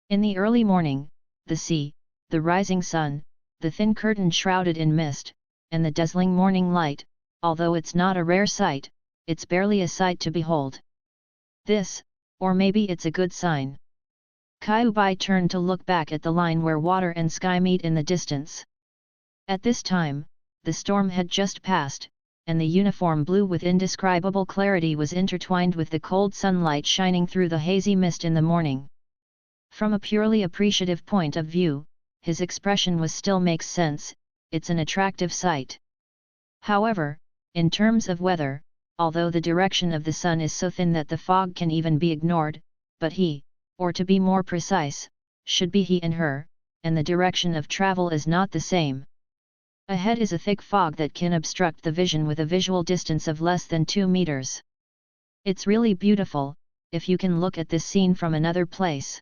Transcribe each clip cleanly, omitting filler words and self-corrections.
In the early morning, the sea, the rising sun, the thin curtain shrouded in mist, and the dazzling morning light, although it's not a rare sight, it's barely a sight to behold. This, or maybe it's a good sign. Kyubi turned to look back at the line where water and sky meet in the distance. At this time, the storm had just passed, and the uniform blue with indescribable clarity was intertwined with the cold sunlight shining through the hazy mist in the morning. From a purely appreciative point of view, his expression was still makes sense, it's an attractive sight. However, in terms of weather, although the direction of the sun is so thin that the fog can even be ignored, but he, or to be more precise, should be he and her, and the direction of travel is not the same. Ahead is a thick fog that can obstruct the vision with a visual distance of less than 2 meters. It's really beautiful, if you can look at this scene from another place.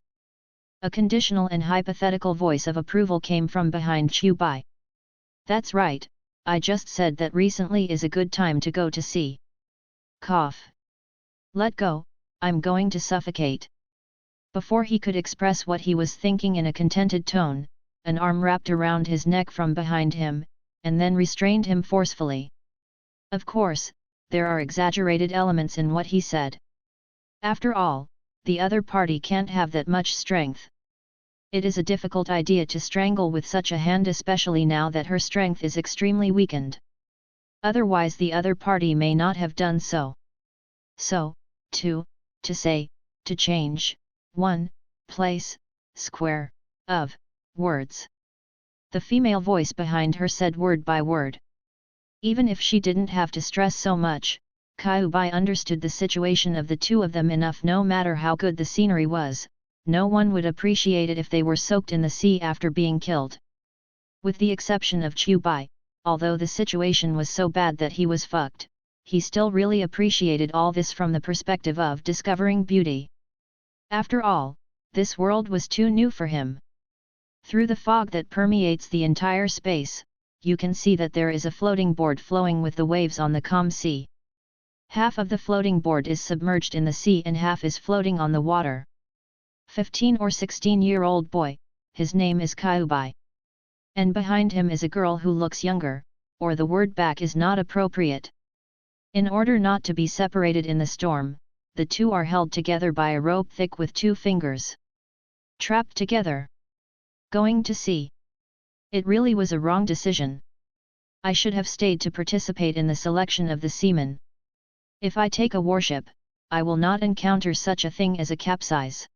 A conditional and hypothetical voice of approval came from behind Kyubi. That's right, I just said that recently is a good time to go to sea. Cough. Let go, I'm going to suffocate. Before he could express what he was thinking in a contented tone, an arm wrapped around his neck from behind him, and then restrained him forcefully. Of course, there are exaggerated elements in what he said. After all, the other party can't have that much strength. It is a difficult idea to strangle with such a hand, especially now that her strength is extremely weakened. Otherwise the other party may not have done so. So, to say, to change, one, place, square, of, words. The female voice behind her said word by word. Even if she didn't have to stress so much, Kyubi understood the situation of the two of them enough. No matter how good the scenery was, no one would appreciate it if they were soaked in the sea after being killed. With the exception of Kyubi, although the situation was so bad that he was fucked, he still really appreciated all this from the perspective of discovering beauty. After all, this world was too new for him. Through the fog that permeates the entire space, you can see that there is a floating board flowing with the waves on the calm sea. Half of the floating board is submerged in the sea and half is floating on the water. 15 or 16-year-old boy, his name is Kyubi. And behind him is a girl who looks younger, or the word back is not appropriate. In order not to be separated in the storm, the two are held together by a rope thick with 2 fingers. Trapped together. Going to sea. It really was a wrong decision. I should have stayed to participate in the selection of the seamen. If I take a warship, I will not encounter such a thing as a capsize.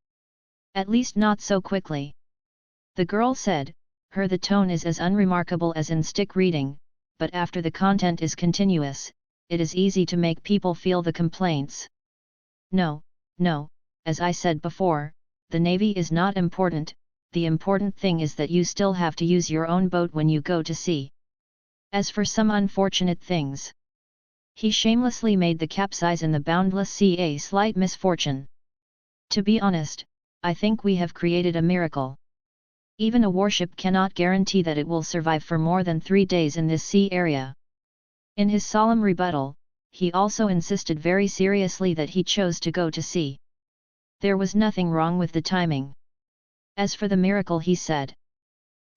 At least not so quickly. The girl said, the tone is as unremarkable as in stick reading, but after the content is continuous, it is easy to make people feel the complaints. No, as I said before, the navy is not important, the important thing is that you still have to use your own boat when you go to sea. As for some unfortunate things, he shamelessly made the capsize in the boundless sea a slight misfortune. To be honest, I think we have created a miracle. Even a warship cannot guarantee that it will survive for more than 3 days in this sea area. In his solemn rebuttal, he also insisted very seriously that he chose to go to sea. There was nothing wrong with the timing. As for the miracle, he said,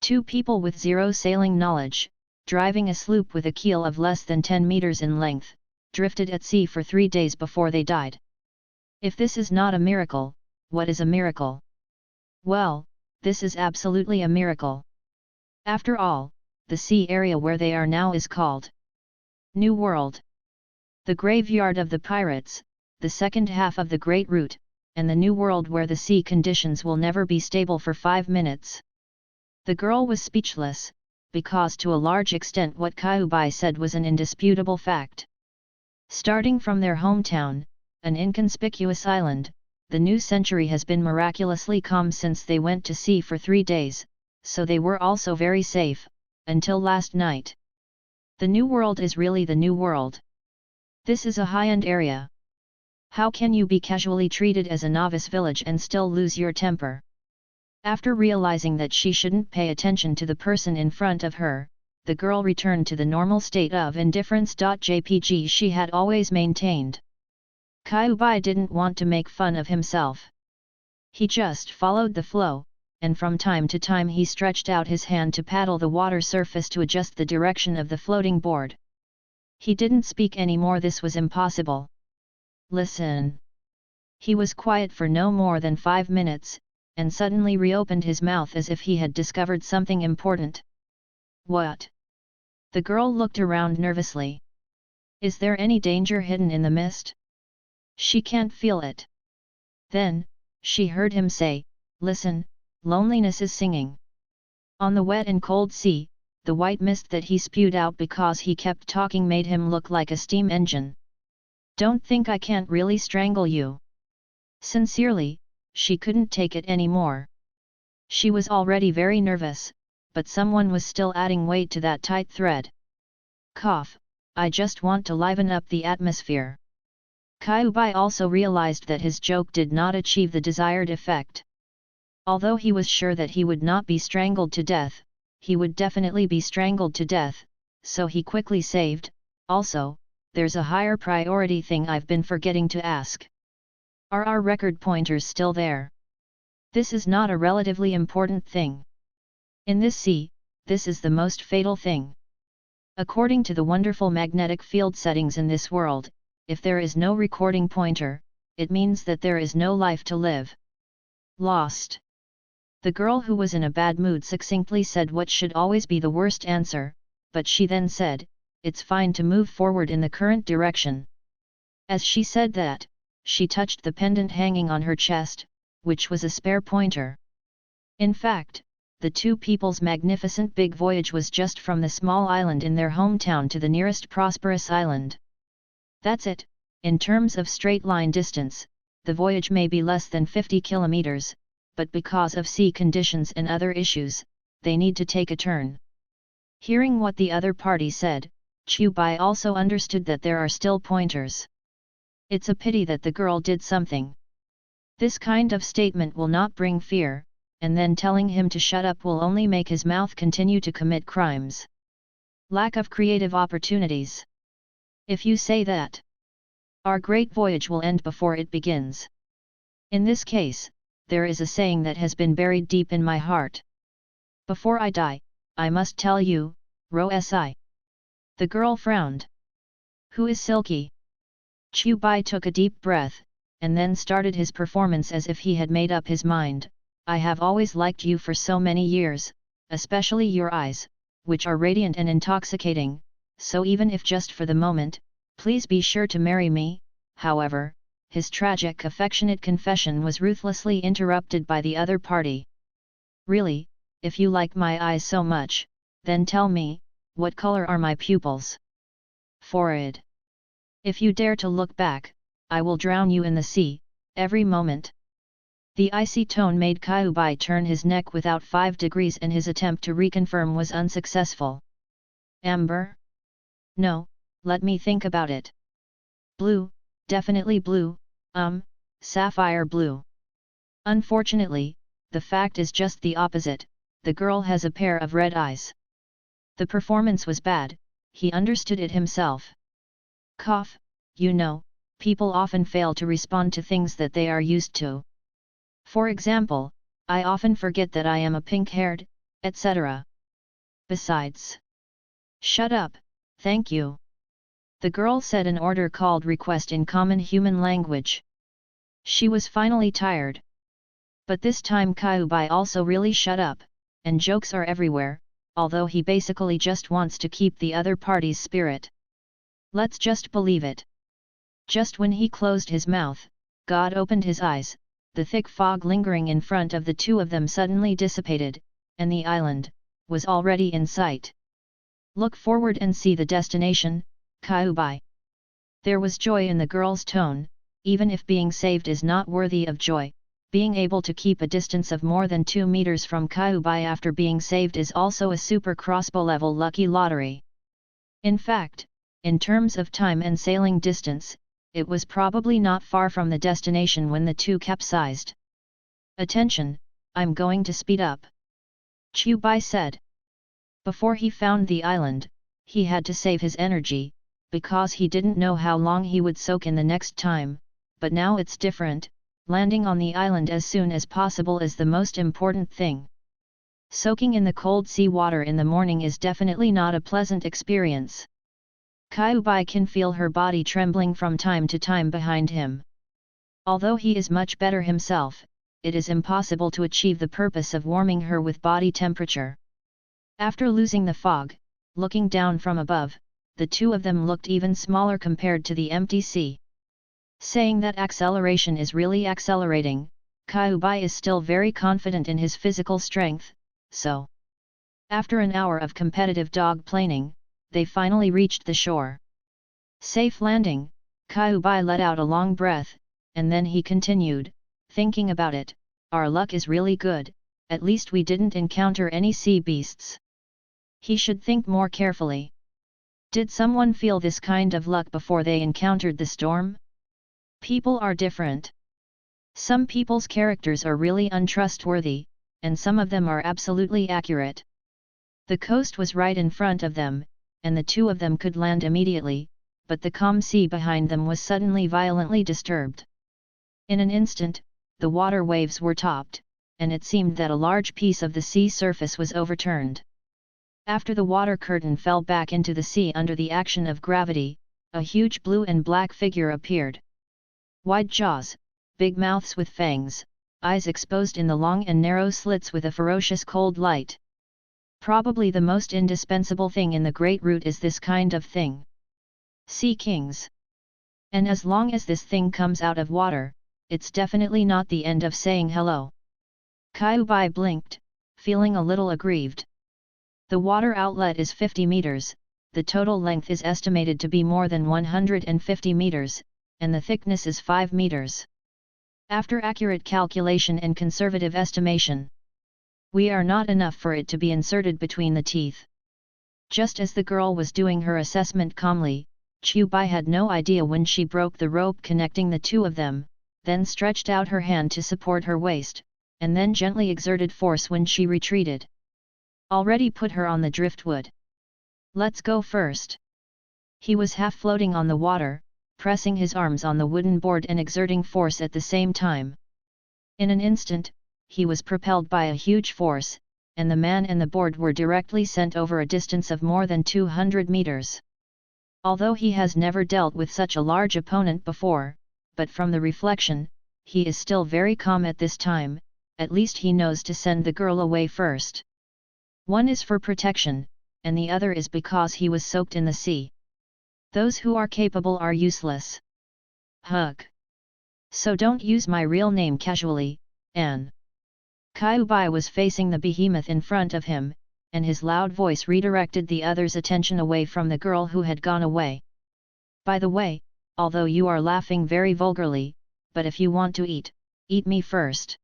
2 people with zero sailing knowledge, driving a sloop with a keel of less than 10 meters in length, drifted at sea for 3 days before they died. If this is not a miracle, what is a miracle? Well, this is absolutely a miracle. After all, the sea area where they are now is called New World. The graveyard of the pirates, the second half of the Great Route, and the New World where the sea conditions will never be stable for 5 minutes. The girl was speechless, because to a large extent what Kyubi said was an indisputable fact. Starting from their hometown, an inconspicuous island, the new century has been miraculously calm since they went to sea for 3 days, so they were also very safe, until last night. The New World is really the New World. This is a high-end area. How can you be casually treated as a novice village and still lose your temper? After realizing that she shouldn't pay attention to the person in front of her, the girl returned to the normal state of indifference. JPG she had always maintained. Kyubi didn't want to make fun of himself. He just followed the flow, and from time to time he stretched out his hand to paddle the water surface to adjust the direction of the floating board. He didn't speak anymore, this was impossible. Listen. He was quiet for no more than 5 minutes, and suddenly reopened his mouth as if he had discovered something important. What? The girl looked around nervously. Is there any danger hidden in the mist? She can't feel it. Then, she heard him say, listen, loneliness is singing. On the wet and cold sea, the white mist that he spewed out because he kept talking made him look like a steam engine. Don't think I can't really strangle you. Sincerely, she couldn't take it anymore. She was already very nervous, but someone was still adding weight to that tight thread. Cough, I just want to liven up the atmosphere. Kyubi also realized that his joke did not achieve the desired effect. Although he was sure that he would not be strangled to death, he would definitely be strangled to death, so he quickly saved, also, there's a higher priority thing I've been forgetting to ask. Are our record pointers still there? This is not a relatively important thing. In this sea, this is the most fatal thing. According to the wonderful magnetic field settings in this world, if there is no recording pointer, it means that there is no life to live. Lost. The girl who was in a bad mood succinctly said what should always be the worst answer, but she then said, it's fine to move forward in the current direction. As she said that, she touched the pendant hanging on her chest, which was a spare pointer. In fact, the two people's magnificent big voyage was just from the small island in their hometown to the nearest prosperous island. That's it. In terms of straight line distance, the voyage may be less than 50 kilometers, but because of sea conditions and other issues, they need to take a turn. Hearing what the other party said, Chubai also understood that there are still pointers. It's a pity that the girl did something. This kind of statement will not bring fear, and then telling him to shut up will only make his mouth continue to commit crimes. Lack of creative opportunities. If you say that, our great voyage will end before it begins. In this case, there is a saying that has been buried deep in my heart. Before I die, I must tell you, Ro-si. The girl frowned. Who is Silky? Chubai took a deep breath, and then started his performance as if he had made up his mind. I have always liked you for so many years, especially your eyes, which are radiant and intoxicating, so even if just for the moment, please be sure to marry me. However, his tragic affectionate confession was ruthlessly interrupted by the other party. Really, if you like my eyes so much, then tell me, what color are my pupils? Forehead. If you dare to look back, I will drown you in the sea, every moment. The icy tone made Kyubi turn his neck without 5 degrees and his attempt to reconfirm was unsuccessful. Amber? No, let me think about it. Blue, definitely blue, sapphire blue. Unfortunately, the fact is just the opposite, the girl has a pair of red eyes. The performance was bad, he understood it himself. Cough, you know, people often fail to respond to things that they are used to. For example, I often forget that I am a pink-haired, etc. Besides. Shut up, thank you. The girl said an order called request in common human language. She was finally tired. But this time Kyubi also really shut up, and jokes are everywhere, although he basically just wants to keep the other party's spirit. Let's just believe it. Just when he closed his mouth, God opened his eyes, the thick fog lingering in front of the two of them suddenly dissipated, and the island was already in sight. Look forward and see the destination, Kyubi. There was joy in the girl's tone, even if being saved is not worthy of joy. Being able to keep a distance of more than 2 meters from Kyubi after being saved is also a super crossbow level lucky lottery. In fact, in terms of time and sailing distance, it was probably not far from the destination when the two capsized. Attention, I'm going to speed up. Chubai said. Before he found the island, he had to save his energy, because he didn't know how long he would soak in the next time, but now it's different, landing on the island as soon as possible is the most important thing. Soaking in the cold sea water in the morning is definitely not a pleasant experience. Kyubi can feel her body trembling from time to time behind him. Although he is much better himself, it is impossible to achieve the purpose of warming her with body temperature. After losing the fog, looking down from above, the two of them looked even smaller compared to the empty sea. Saying that acceleration is really accelerating, Kyubi is still very confident in his physical strength, so. After an hour of competitive dog planing, they finally reached the shore. Safe landing, Kyubi let out a long breath, and then he continued, thinking about it, our luck is really good, at least we didn't encounter any sea beasts. He should think more carefully. Did someone feel this kind of luck before they encountered the storm? People are different. Some people's characters are really untrustworthy, and some of them are absolutely accurate. The coast was right in front of them, and the two of them could land immediately, but the calm sea behind them was suddenly violently disturbed. In an instant, the water waves were topped, and it seemed that a large piece of the sea surface was overturned. After the water curtain fell back into the sea under the action of gravity, a huge blue and black figure appeared. Wide jaws, big mouths with fangs, eyes exposed in the long and narrow slits with a ferocious cold light. Probably the most indispensable thing in the Great Root is this kind of thing. Sea Kings. And as long as this thing comes out of water, it's definitely not the end of saying hello. Kyubi blinked, feeling a little aggrieved. The water outlet is 50 meters, the total length is estimated to be more than 150 meters, and the thickness is 5 meters. After accurate calculation and conservative estimation, we are not enough for it to be inserted between the teeth. Just as the girl was doing her assessment calmly, Kyubi had no idea when she broke the rope connecting the two of them, then stretched out her hand to support her waist, and then gently exerted force when she retreated. Already put her on the driftwood. Let's go first. He was half floating on the water, pressing his arms on the wooden board and exerting force at the same time. In an instant, he was propelled by a huge force, and the man and the board were directly sent over a distance of more than 200 meters. Although he has never dealt with such a large opponent before, but from the reflection, he is still very calm at this time, at least he knows to send the girl away first. One is for protection, and the other is because he was soaked in the sea. Those who are capable are useless. Hug. So don't use my real name casually, Anne. Kyubi was facing the behemoth in front of him, and his loud voice redirected the other's attention away from the girl who had gone away. By the way, although you are laughing very vulgarly, but if you want to eat me first.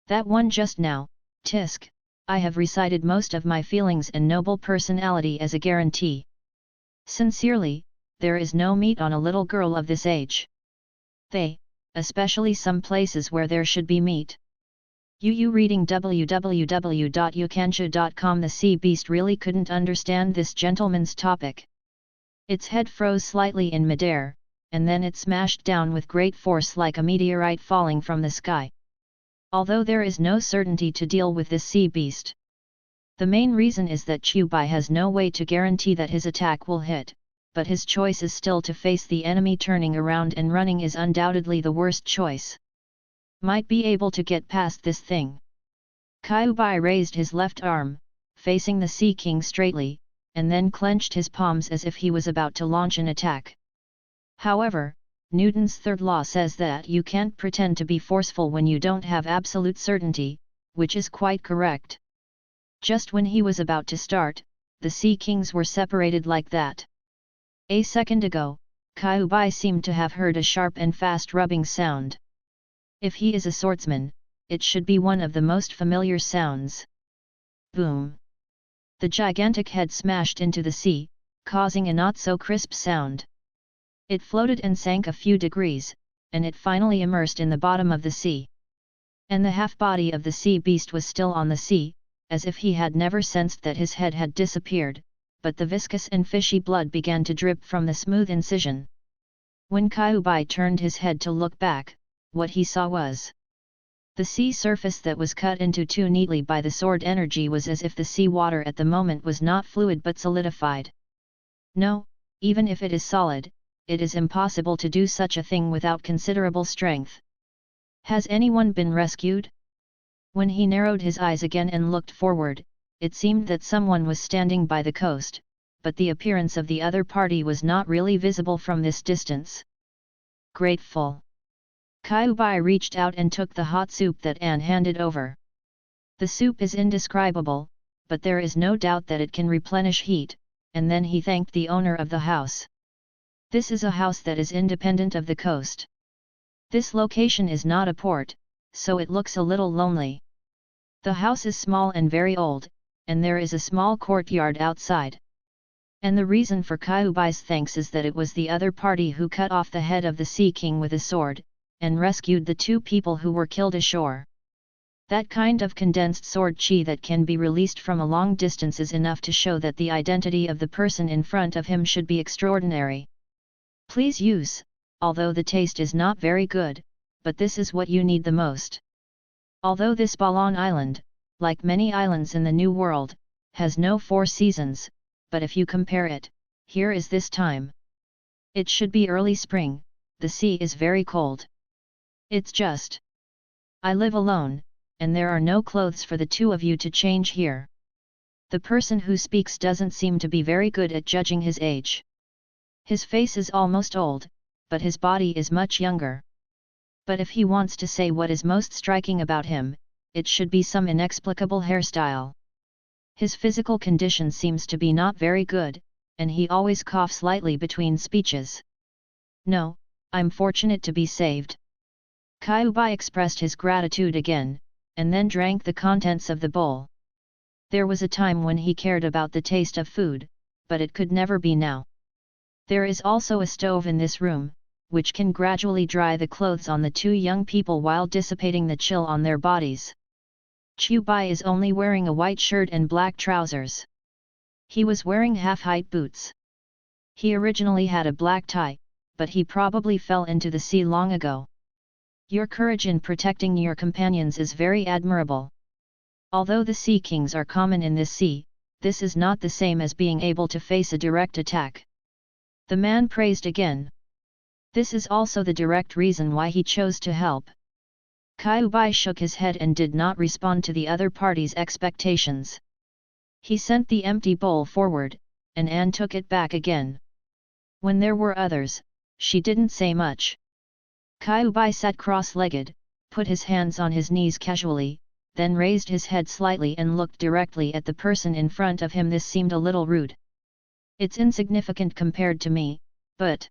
That one just now, Tisk, I have recited most of my feelings and noble personality as a guarantee. Sincerely, there is no meat on a little girl of this age. Especially some places where there should be meat. You reading www.yukansha.com. The sea beast really couldn't understand this gentleman's topic. Its head froze slightly in midair, and then it smashed down with great force like a meteorite falling from the sky. Although there is no certainty to deal with this sea beast. The main reason is that Kyubi has no way to guarantee that his attack will hit, but his choice is still to face the enemy. Turning around and running is undoubtedly the worst choice. Might be able to get past this thing. Kyubi raised his left arm, facing the Sea King straightly, and then clenched his palms as if he was about to launch an attack. However, Newton's third law says that you can't pretend to be forceful when you don't have absolute certainty, which is quite correct. Just when he was about to start, the Sea Kings were separated like that. A second ago, Kyubi seemed to have heard a sharp and fast rubbing sound. If he is a swordsman, it should be one of the most familiar sounds. Boom! The gigantic head smashed into the sea, causing a not-so-crisp sound. It floated and sank a few degrees, and it finally immersed in the bottom of the sea. And the half-body of the sea beast was still on the sea, as if he had never sensed that his head had disappeared, but the viscous and fishy blood began to drip from the smooth incision. When Kyubi turned his head to look back, what he saw was the sea surface that was cut into two neatly by the sword energy was as if the sea water at the moment was not fluid but solidified. No, even if it is solid, it is impossible to do such a thing without considerable strength. Has anyone been rescued? When he narrowed his eyes again and looked forward, it seemed that someone was standing by the coast, but the appearance of the other party was not really visible from this distance. Grateful. Kyubi reached out and took the hot soup that Anne handed over. The soup is indescribable, but there is no doubt that it can replenish heat, and then he thanked the owner of the house. This is a house that is independent of the coast. This location is not a port, so it looks a little lonely. The house is small and very old, and there is a small courtyard outside. And the reason for Kyubi's thanks is that it was the other party who cut off the head of the Sea King with a sword, and rescued the two people who were killed ashore. That kind of condensed sword chi that can be released from a long distance is enough to show that the identity of the person in front of him should be extraordinary. Please use, although the taste is not very good, but this is what you need the most. Although this Balon Island, like many islands in the New World, has no 4 seasons, but if you compare it, here is this time. It should be early spring, the sea is very cold. It's just. I live alone, and there are no clothes for the two of you to change here. The person who speaks doesn't seem to be very good at judging his age. His face is almost old, but his body is much younger. But if he wants to say what is most striking about him, it should be some inexplicable hairstyle. His physical condition seems to be not very good, and he always coughs lightly between speeches. No, I'm fortunate to be saved. Kyubi expressed his gratitude again, and then drank the contents of the bowl. There was a time when he cared about the taste of food, but it could never be now. There is also a stove in this room, which can gradually dry the clothes on the two young people while dissipating the chill on their bodies. Kyubi is only wearing a white shirt and black trousers. He was wearing half-height boots. He originally had a black tie, but he probably fell into the sea long ago. Your courage in protecting your companions is very admirable. Although the Sea Kings are common in this sea, this is not the same as being able to face a direct attack. The man praised again. This is also the direct reason why he chose to help. Kyubi shook his head and did not respond to the other party's expectations. He sent the empty bowl forward, and Anne took it back again. When there were others, she didn't say much. Kyubi sat cross-legged, put his hands on his knees casually, then raised his head slightly and looked directly at the person in front of him. This seemed a little rude. It's insignificant compared to me, but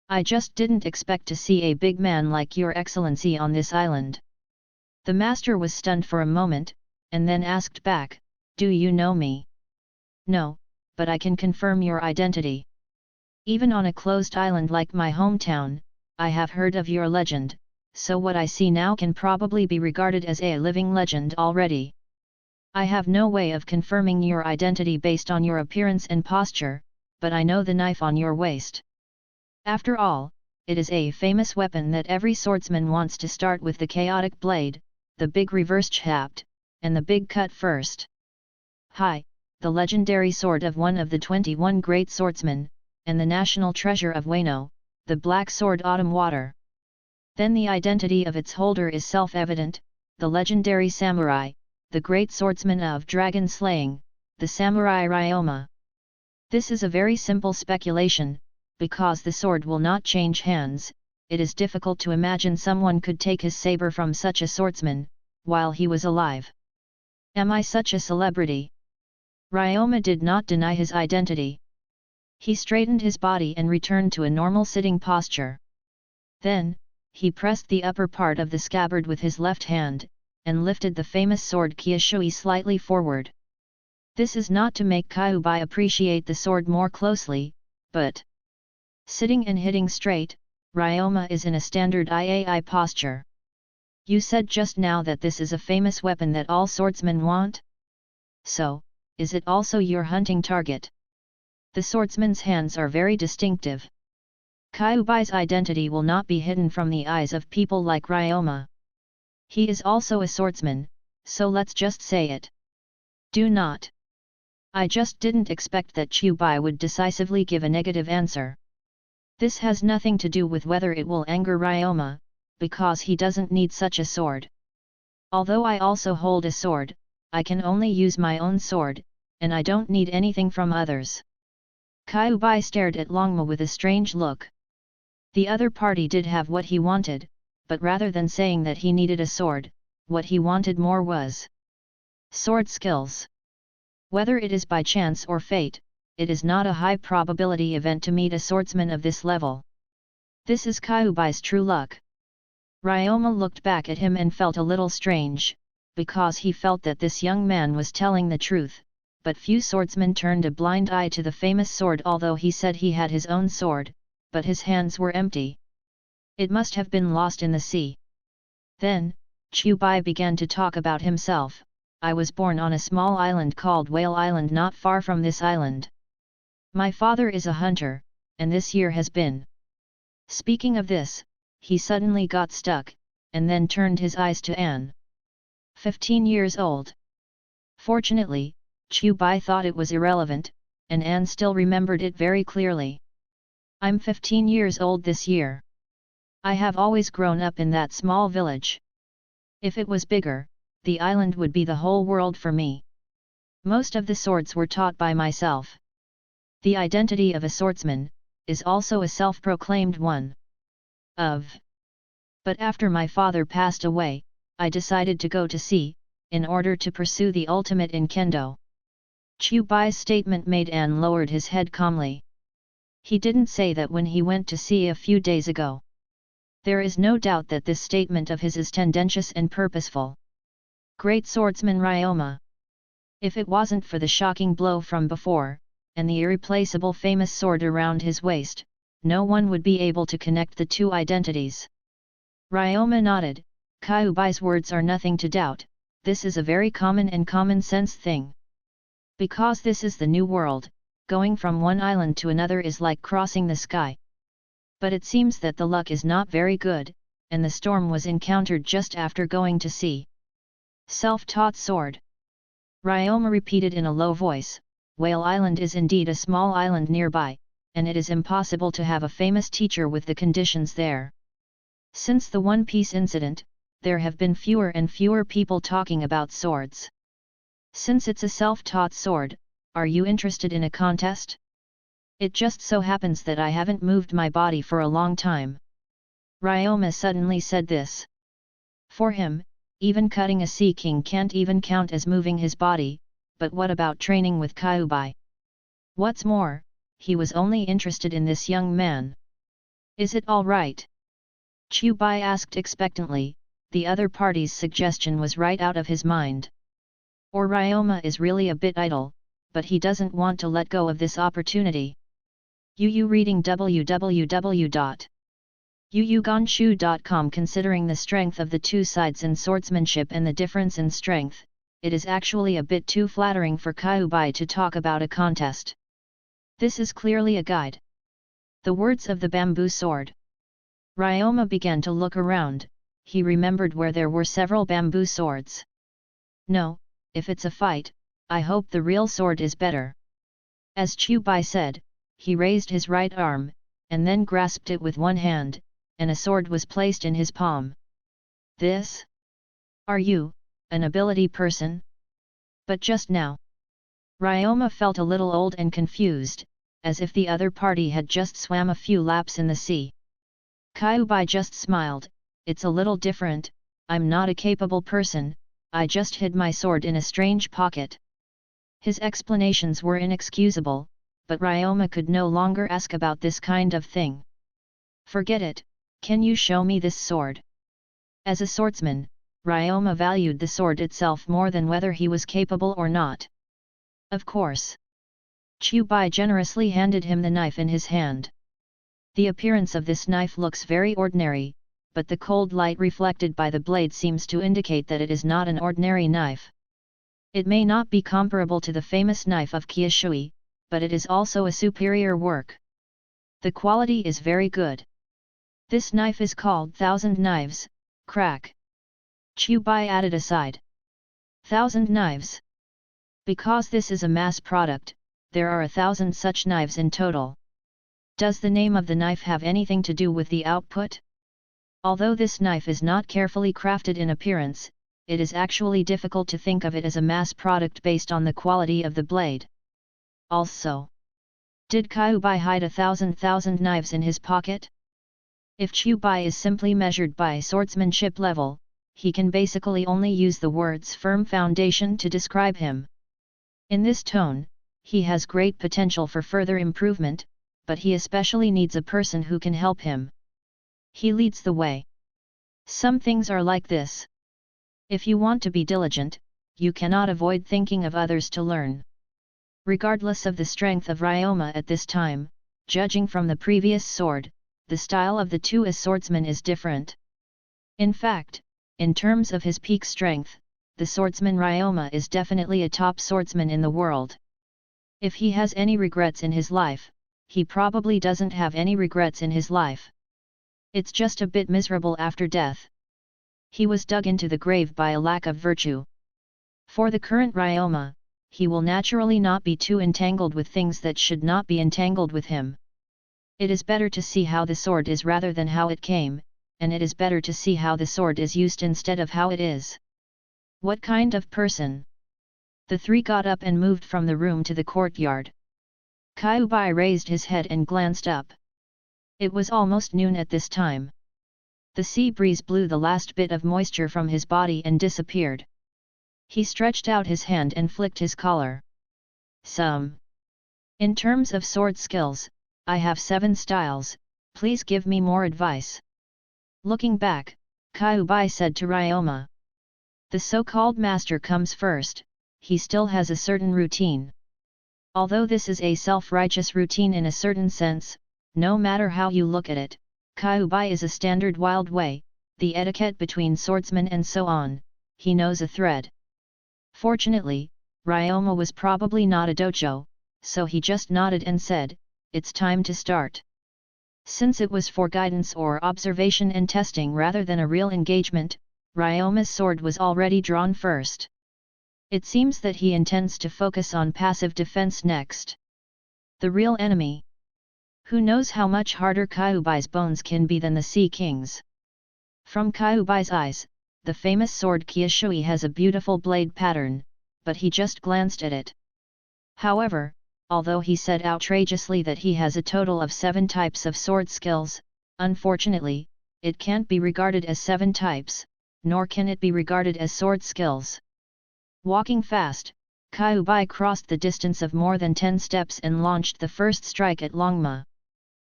I just didn't expect to see a big man like your excellency on this island. The master was stunned for a moment, and then asked back, do you know me? No, but I can confirm your identity. Even on a closed island like my hometown, I have heard of your legend, so what I see now can probably be regarded as a living legend already. I have no way of confirming your identity based on your appearance and posture, but I know the knife on your waist. After all, it is a famous weapon that every swordsman wants to start with: the chaotic blade, the big reverse chapt, and the big cut first. Hi, the legendary sword of one of the 21 great swordsmen, and the national treasure of Wano, the black sword Autumn Water. Then the identity of its holder is self-evident: the legendary samurai, the great swordsman of dragon slaying, the samurai Ryoma. This is a very simple speculation, because the sword will not change hands. It is difficult to imagine someone could take his saber from such a swordsman, while he was alive. Am I such a celebrity? Ryoma did not deny his identity. He straightened his body and returned to a normal sitting posture. Then, he pressed the upper part of the scabbard with his left hand, and lifted the famous sword Kyushui slightly forward. This is not to make Kyubi appreciate the sword more closely, but sitting and hitting straight, Ryoma is in a standard IAI posture. You said just now that this is a famous weapon that all swordsmen want? So, is it also your hunting target? The swordsman's hands are very distinctive. Kyubai's identity will not be hidden from the eyes of people like Ryoma. He is also a swordsman, so let's just say it. Do not. I just didn't expect that Kyubai would decisively give a negative answer. This has nothing to do with whether it will anger Ryoma, because he doesn't need such a sword. Although I also hold a sword, I can only use my own sword, and I don't need anything from others. Kyubai stared at Longma with a strange look. The other party did have what he wanted, but rather than saying that he needed a sword, what he wanted more was sword skills. Whether it is by chance or fate, it is not a high probability event to meet a swordsman of this level. This is Kyubai's true luck. Ryoma looked back at him and felt a little strange, because he felt that this young man was telling the truth, but few swordsmen turned a blind eye to the famous sword, although he said he had his own sword, but his hands were empty. It must have been lost in the sea. Then, Kyubai began to talk about himself. I was born on a small island called Whale Island, not far from this island. My father is a hunter, and this year has been. Speaking of this, he suddenly got stuck, and then turned his eyes to Anne. 15 years old. Fortunately, Kyubai thought it was irrelevant, and Anne still remembered it very clearly. I'm 15 years old this year. I have always grown up in that small village. If it was bigger, the island would be the whole world for me. Most of the swords were taught by myself. The identity of a swordsman is also a self-proclaimed one. But after my father passed away, I decided to go to sea, in order to pursue the ultimate in kendo. Kyubai's statement made Anne lowered his head calmly. He didn't say that when he went to sea a few days ago. There is no doubt that this statement of his is tendentious and purposeful. Great swordsman Ryoma. If it wasn't for the shocking blow from before, and the irreplaceable famous sword around his waist, no one would be able to connect the two identities. Ryoma nodded. Kyubai's words are nothing to doubt, this is a very common and common-sense thing. Because this is the new world, going from one island to another is like crossing the sky. But it seems that the luck is not very good, and the storm was encountered just after going to sea. Self-taught sword. Ryoma repeated in a low voice, Whale Island is indeed a small island nearby, and it is impossible to have a famous teacher with the conditions there. Since the One Piece incident, there have been fewer and fewer people talking about swords. Since it's a self-taught sword, are you interested in a contest? It just so happens that I haven't moved my body for a long time. Ryoma suddenly said this. For him, even cutting a sea king can't even count as moving his body, but what about training with Kyubai? What's more, he was only interested in this young man. Is it all right? Kyubai asked expectantly. The other party's suggestion was right out of his mind. Or Ryoma is really a bit idle, but he doesn't want to let go of this opportunity. Yu reading www.yuyugonshu.com. Considering the strength of the two sides in swordsmanship and the difference in strength, it is actually a bit too flattering for Kyubai to talk about a contest. This is clearly a guide. The words of the bamboo sword. Ryoma began to look around. He remembered where there were several bamboo swords. No, if it's a fight, I hope the real sword is better. As Kyubai said, he raised his right arm, and then grasped it with one hand, and a sword was placed in his palm. This? Are you, an ability person? But just now. Ryoma felt a little old and confused, as if the other party had just swam a few laps in the sea. Kyubai just smiled. It's a little different, I'm not a capable person, I just hid my sword in a strange pocket. His explanations were inexcusable, but Ryoma could no longer ask about this kind of thing. Forget it, can you show me this sword? As a swordsman, Ryoma valued the sword itself more than whether he was capable or not. Of course. Kyubai generously handed him the knife in his hand. The appearance of this knife looks very ordinary, but the cold light reflected by the blade seems to indicate that it is not an ordinary knife. It may not be comparable to the famous knife of Kyushui, but it is also a superior work. The quality is very good. This knife is called Thousand Knives, crack. Chu Bai added aside. Thousand Knives. Because this is a mass product, there are 1,000 such knives in total. Does the name of the knife have anything to do with the output? Although this knife is not carefully crafted in appearance, it is actually difficult to think of it as a mass product based on the quality of the blade. Also, did Kai Bai hide 1,000 knives in his pocket? If Chu Bai is simply measured by swordsmanship level, he can basically only use the words firm foundation to describe him. In this tone, he has great potential for further improvement, but he especially needs a person who can help him. He leads the way. Some things are like this. If you want to be diligent, you cannot avoid thinking of others to learn. Regardless of the strength of Ryoma at this time, judging from the previous sword, the style of the two as swordsmen is different. In fact, in terms of his peak strength, the swordsman Ryoma is definitely a top swordsman in the world. If he has any regrets in his life, he probably doesn't have any regrets in his life. It's just a bit miserable after death. He was dug into the grave by a lack of virtue. For the current Ryoma, he will naturally not be too entangled with things that should not be entangled with him. It is better to see how the sword is rather than how it came, and it is better to see how the sword is used instead of how it is. What kind of person? The three got up and moved from the room to the courtyard. Kai Bai raised his head and glanced up. It was almost noon at this time. The sea breeze blew the last bit of moisture from his body and disappeared. He stretched out his hand and flicked his collar. In terms of sword skills, I have 7 styles, please give me more advice. Looking back, Kai Bai said to Ryoma. The so-called master comes first, he still has a certain routine. Although this is a self-righteous routine in a certain sense, no matter how you look at it, Kai Bai is a standard wild way, the etiquette between swordsmen and so on, he knows a thread. Fortunately, Ryoma was probably not a dojo, so he just nodded and said, it's time to start. Since it was for guidance or observation and testing rather than a real engagement, Ryoma's sword was already drawn first. It seems that he intends to focus on passive defense next. The real enemy. Who knows how much harder Kyubai's bones can be than the Sea King's? From Kyubai's eyes, the famous sword Kyushui has a beautiful blade pattern, but he just glanced at it. However, although he said outrageously that he has a total of 7 types of sword skills, unfortunately, it can't be regarded as 7 types, nor can it be regarded as sword skills. Walking fast, Kyubai crossed the distance of more than 10 steps and launched the first strike at Longma.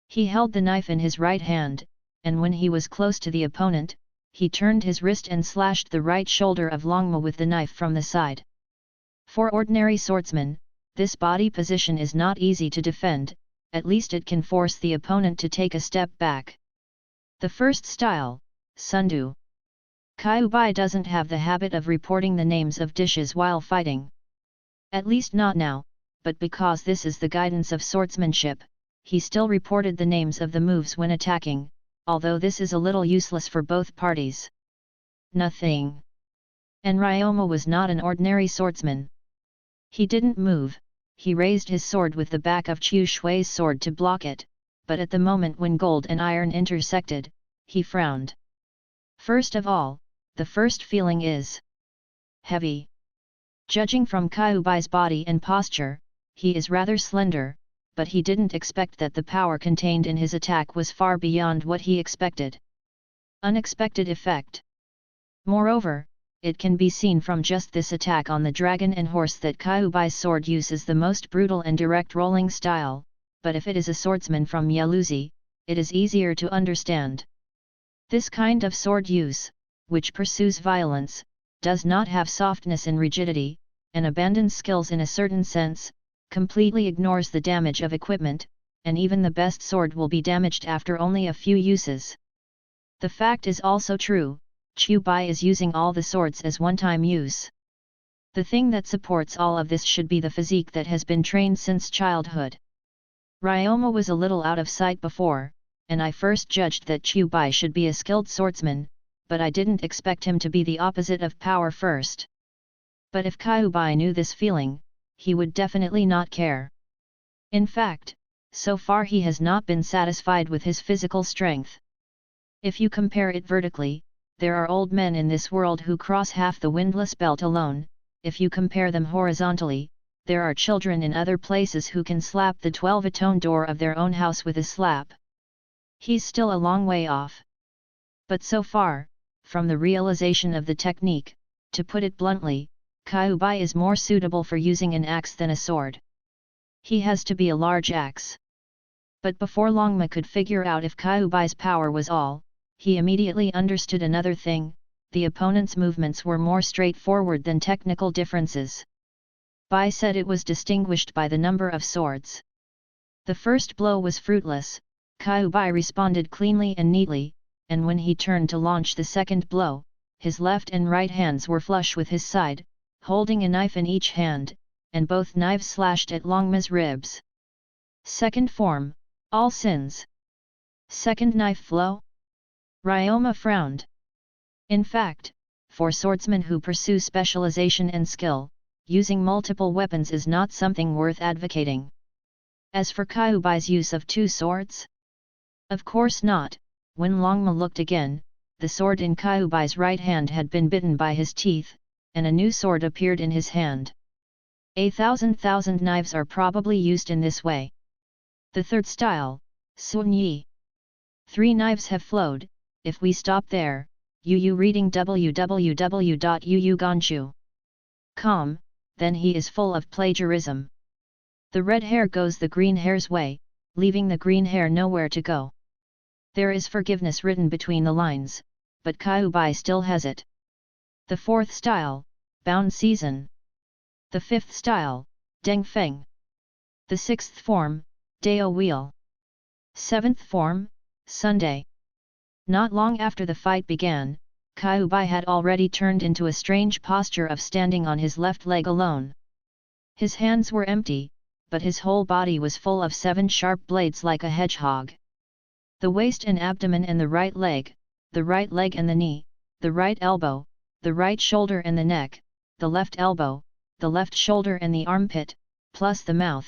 He held the knife in his right hand, and when he was close to the opponent, he turned his wrist and slashed the right shoulder of Longma with the knife from the side. For ordinary swordsmen, this body position is not easy to defend, at least it can force the opponent to take a step back. The first style, Sundu. Kyubai doesn't have the habit of reporting the names of dishes while fighting. At least not now, but because this is the guidance of swordsmanship, he still reported the names of the moves when attacking, although this is a little useless for both parties. Nothing. And Ryoma was not an ordinary swordsman. He didn't move, he raised his sword with the back of Chu Shui's sword to block it, but at the moment when gold and iron intersected, he frowned. First of all, the first feeling is heavy. Judging from Kyubai's body and posture, he is rather slender, but he didn't expect that the power contained in his attack was far beyond what he expected. Unexpected effect. Moreover, it can be seen from just this attack on the dragon and horse that Kyubai's sword uses the most brutal and direct rolling style, but if it is a swordsman from Yaluzi, it is easier to understand. This kind of sword use, which pursues violence, does not have softness and rigidity, and abandons skills in a certain sense, completely ignores the damage of equipment, and even the best sword will be damaged after only a few uses. The fact is also true, Chu Bai is using all the swords as one-time use. The thing that supports all of this should be the physique that has been trained since childhood. Ryoma was a little out of sight before, and I first judged that Chu Bai should be a skilled swordsman, but I didn't expect him to be the opposite of power first. But if Kyu Bai knew this feeling, he would definitely not care. In fact, so far he has not been satisfied with his physical strength. If you compare it vertically, there are old men in this world who cross half the windless belt alone. If you compare them horizontally, there are children in other places who can slap the 12-atone door of their own house with a slap. He's still a long way off. But so far, from the realization of the technique, to put it bluntly, Kyu Bai is more suitable for using an axe than a sword. He has to be a large axe. But before long Ma could figure out if Kyu Bai's power was all, he immediately understood another thing: the opponent's movements were more straightforward than technical differences. Bai said it was distinguished by the number of swords. The first blow was fruitless. Kyu Bai responded cleanly and neatly, and when he turned to launch the second blow, his left and right hands were flush with his side, holding a knife in each hand, and both knives slashed at Long Ma's ribs. Second form, all sins. Second knife flow? Ryoma frowned. In fact, for swordsmen who pursue specialization and skill, using multiple weapons is not something worth advocating. As for Kyu Bai's use of two swords? Of course not. When Long Ma looked again, the sword in Kyu Bai's right hand had been bitten by his teeth, and a new sword appeared in his hand. A thousand knives are probably used in this way. The third style, Sun Yi. 3 knives have flowed. If we stop there, Yu reading www.yuuganshu.com, then he is full of plagiarism. The red hair goes the green hair's way, leaving the green hair nowhere to go. There is forgiveness written between the lines, but Kyu Bai still has it. The fourth style, Bound Season. The fifth style, Deng Feng. The sixth form, Dao Wheel. Seventh form, Sunday. Not long after the fight began, Kyu Bai had already turned into a strange posture of standing on his left leg alone. His hands were empty, but his whole body was full of 7 sharp blades like a hedgehog. The waist and abdomen and the right leg and the knee, the right elbow, the right shoulder and the neck, the left elbow, the left shoulder and the armpit, plus the mouth.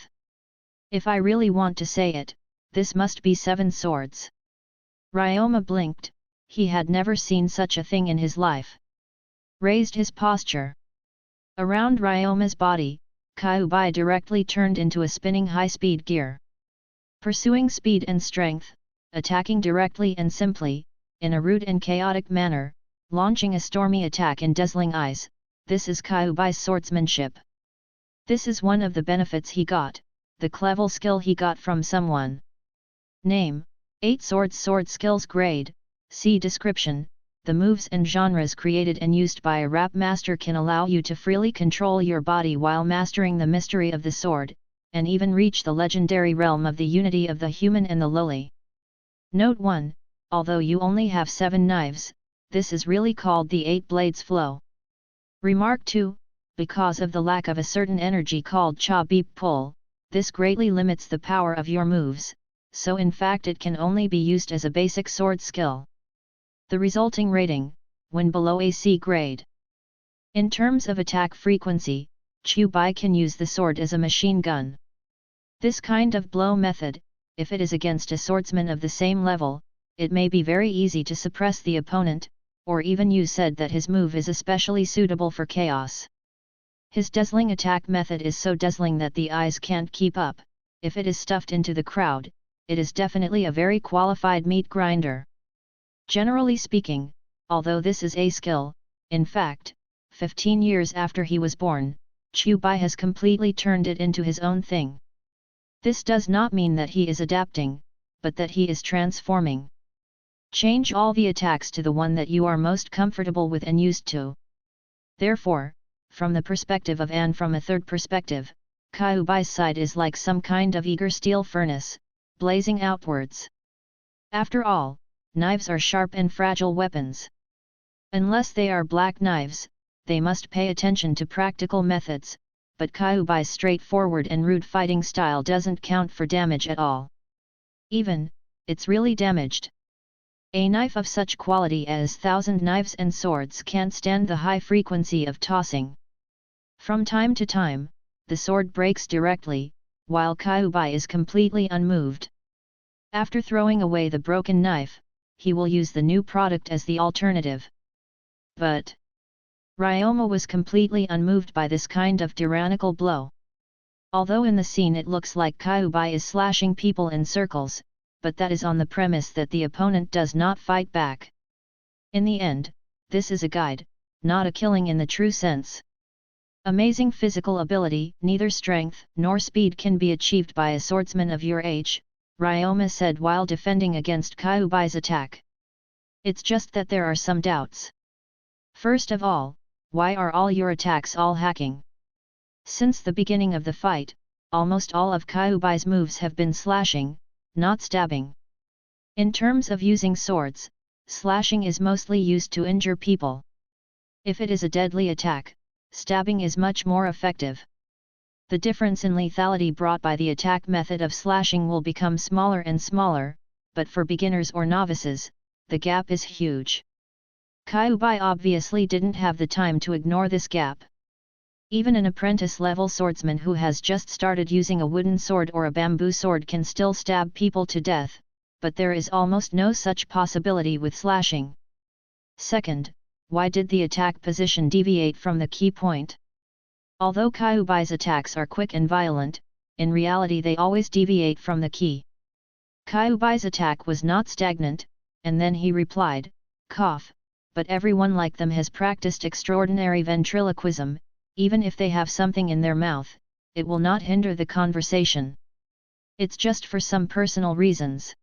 If I really want to say it, this must be 7 swords. Ryoma blinked. He had never seen such a thing in his life. Raised his posture. Around Ryoma's body, Kyu Bai directly turned into a spinning high-speed gear. Pursuing speed and strength, attacking directly and simply, in a rude and chaotic manner, launching a stormy attack in dazzling eyes, this is Kyu Bai's swordsmanship. This is one of the benefits he got, the clever skill he got from someone. Name, 8 Swords Sword Skills Grade, see description. The moves and genres created and used by a rap master can allow you to freely control your body while mastering the mystery of the sword, and even reach the legendary realm of the unity of the human and the lowly. Note 1, although you only have 7 knives, this is really called the 8 blades flow. Remark 2, because of the lack of a certain energy called cha beep pull, this greatly limits the power of your moves, so in fact it can only be used as a basic sword skill. The resulting rating, when below a C grade. In terms of attack frequency, Chu Bai can use the sword as a machine gun. This kind of blow method, if it is against a swordsman of the same level, it may be very easy to suppress the opponent, or even you said that his move is especially suitable for chaos. His dazzling attack method is so dazzling that the eyes can't keep up. If it is stuffed into the crowd, it is definitely a very qualified meat grinder. Generally speaking, although this is a skill, in fact, 15 years after he was born, Chu Bai has completely turned it into his own thing. This does not mean that he is adapting, but that he is transforming. Change all the attacks to the one that you are most comfortable with and used to. Therefore, from the perspective of and from a third perspective, Kyu Bai's side is like some kind of eager steel furnace, blazing outwards. After all, knives are sharp and fragile weapons. Unless they are black knives, they must pay attention to practical methods, but Kyubai's straightforward and rude fighting style doesn't count for damage at all. Even, it's really damaged. A knife of such quality as 1,000 knives and swords can't stand the high frequency of tossing. From time to time, the sword breaks directly, while Kyubai is completely unmoved. After throwing away the broken knife, he will use the new product as the alternative. But Ryoma was completely unmoved by this kind of tyrannical blow. Although in the scene it looks like Kyubai is slashing people in circles, but that is on the premise that the opponent does not fight back. In the end, this is a guide, not a killing in the true sense. Amazing physical ability, neither strength nor speed can be achieved by a swordsman of your age, Ryoma said while defending against Kyubai's attack. It's just that there are some doubts. First of all, why are all your attacks all hacking? Since the beginning of the fight, almost all of Kyubai's moves have been slashing, not stabbing. In terms of using swords, slashing is mostly used to injure people. If it is a deadly attack, stabbing is much more effective. The difference in lethality brought by the attack method of slashing will become smaller and smaller, but for beginners or novices, the gap is huge. Kyubai obviously didn't have the time to ignore this gap. Even an apprentice-level swordsman who has just started using a wooden sword or a bamboo sword can still stab people to death, but there is almost no such possibility with slashing. Second, why did the attack position deviate from the key point? Although Kyubai's attacks are quick and violent, in reality they always deviate from the key. Kyubai's attack was not stagnant, and then he replied, cough, but everyone like them has practiced extraordinary ventriloquism. Even if they have something in their mouth, it will not hinder the conversation. It's just for some personal reasons.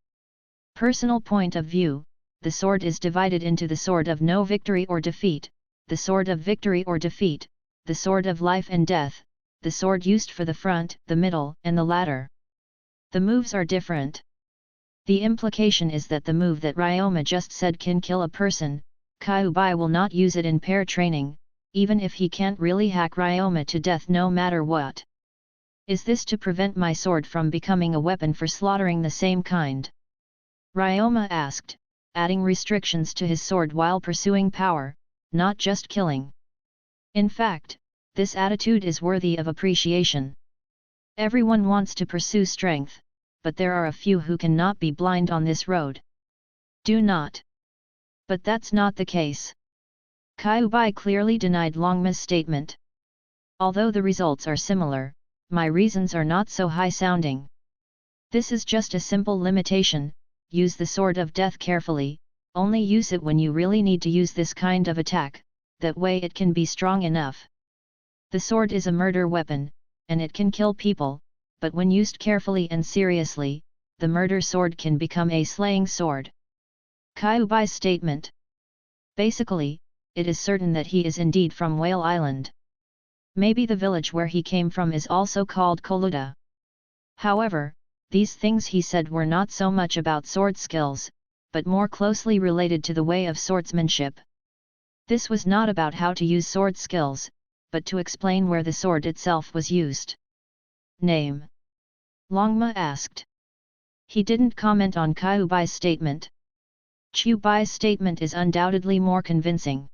Personal point of view, the sword is divided into the sword of no victory or defeat, the sword of victory or defeat, the sword of life and death, the sword used for the front, the middle, and the latter. The moves are different. The implication is that the move that Ryoma just said can kill a person, Kyubai will not use it in pair training, even if he can't really hack Ryoma to death no matter what. Is this to prevent my sword from becoming a weapon for slaughtering the same kind? Ryoma asked, adding restrictions to his sword while pursuing power, not just killing. In fact, this attitude is worthy of appreciation. Everyone wants to pursue strength, but there are a few who cannot be blind on this road. Do not. But that's not the case. Kyubai clearly denied Longma's statement. Although the results are similar, my reasons are not so high-sounding. This is just a simple limitation: use the sword of death carefully, only use it when you really need to use this kind of attack, that way it can be strong enough. The sword is a murder weapon, and it can kill people, but when used carefully and seriously, the murder sword can become a slaying sword. Kyubai's statement. Basically, it is certain that he is indeed from Whale Island. Maybe the village where he came from is also called Koluda. However, these things he said were not so much about sword skills, but more closely related to the way of swordsmanship. This was not about how to use sword skills, but to explain where the sword itself was used. Name? Longma asked. He didn't comment on Kyubai's statement. Kyubai's statement is undoubtedly more convincing.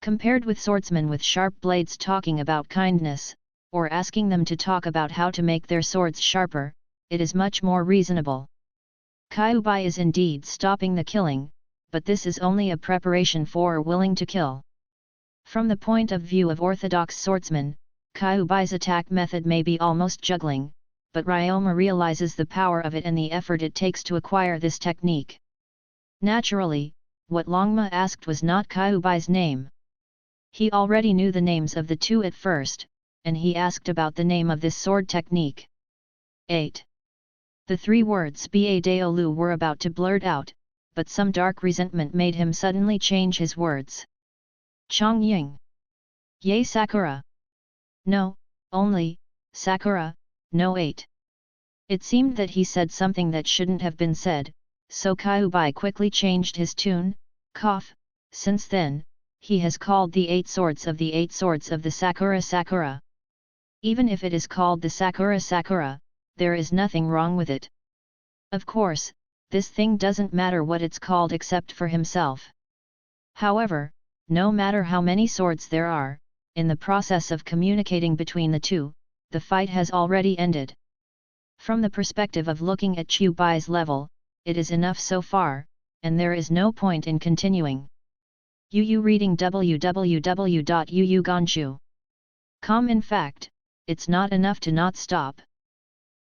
Compared with swordsmen with sharp blades talking about kindness, or asking them to talk about how to make their swords sharper, it is much more reasonable. Kyubai is indeed stopping the killing, but this is only a preparation for willing to kill. From the point of view of orthodox swordsmen, Kyubai's attack method may be almost juggling, but Ryoma realizes the power of it and the effort it takes to acquire this technique. Naturally, what Longma asked was not Kyubai's name. He already knew the names of the two at first, and he asked about the name of this sword technique. 8. The three words Ba-Daolu were about to blurt out, but some dark resentment made him suddenly change his words. Chongying. Ye Sakura. No, only, Sakura, no 8. It seemed that he said something that shouldn't have been said, so Kyubai quickly changed his tune, cough, since then, he has called the 8 swords of the 8 swords of the Sakura Sakura. Even if it is called the Sakura, there is nothing wrong with it. Of course, this thing doesn't matter what it's called except for himself. However, no matter how many swords there are, in the process of communicating between the two, the fight has already ended. From the perspective of looking at Chu Bai's level, it is enough so far, and there is no point in continuing. Yu reading www.yuyuganshu.com. In fact, it's not enough to not stop.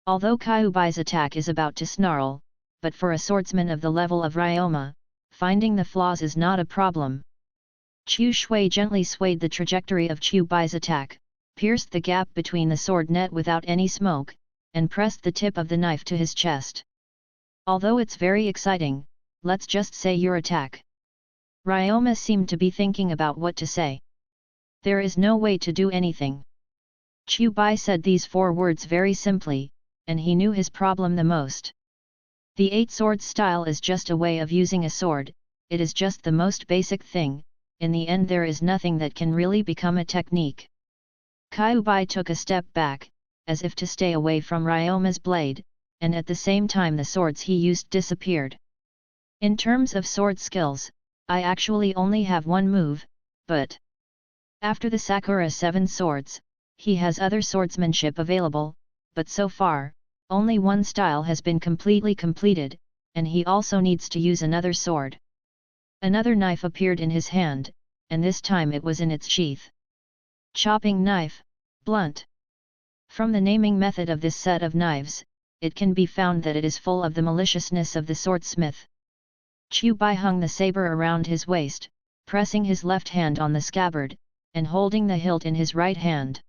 Although Kyubai's attack is about to snarl, but for a swordsman of the level of Ryoma, finding the flaws is not a problem. Chu Shui gently swayed the trajectory of Chu Bai's attack, pierced the gap between the sword net without any smoke, and pressed the tip of the knife to his chest. Although it's very exciting, let's just say your attack. Ryoma seemed to be thinking about what to say. There is no way to do anything. Chu Bai said these 4 words very simply, and he knew his problem the most. The 8 swords style is just a way of using a sword, it is just the most basic thing. In the end there is nothing that can really become a technique. Kyubai took a step back, as if to stay away from Ryoma's blade, and at the same time the swords he used disappeared. In terms of sword skills, I actually only have one move, but after the Sakura 7 swords, he has other swordsmanship available, but so far, only one style has been completely completed, and he also needs to use another sword. Another knife appeared in his hand, and this time it was in its sheath. Chopping knife, blunt. From the naming method of this set of knives, it can be found that it is full of the maliciousness of the swordsmith. Chu Bai hung the saber around his waist, pressing his left hand on the scabbard, and holding the hilt in his right hand.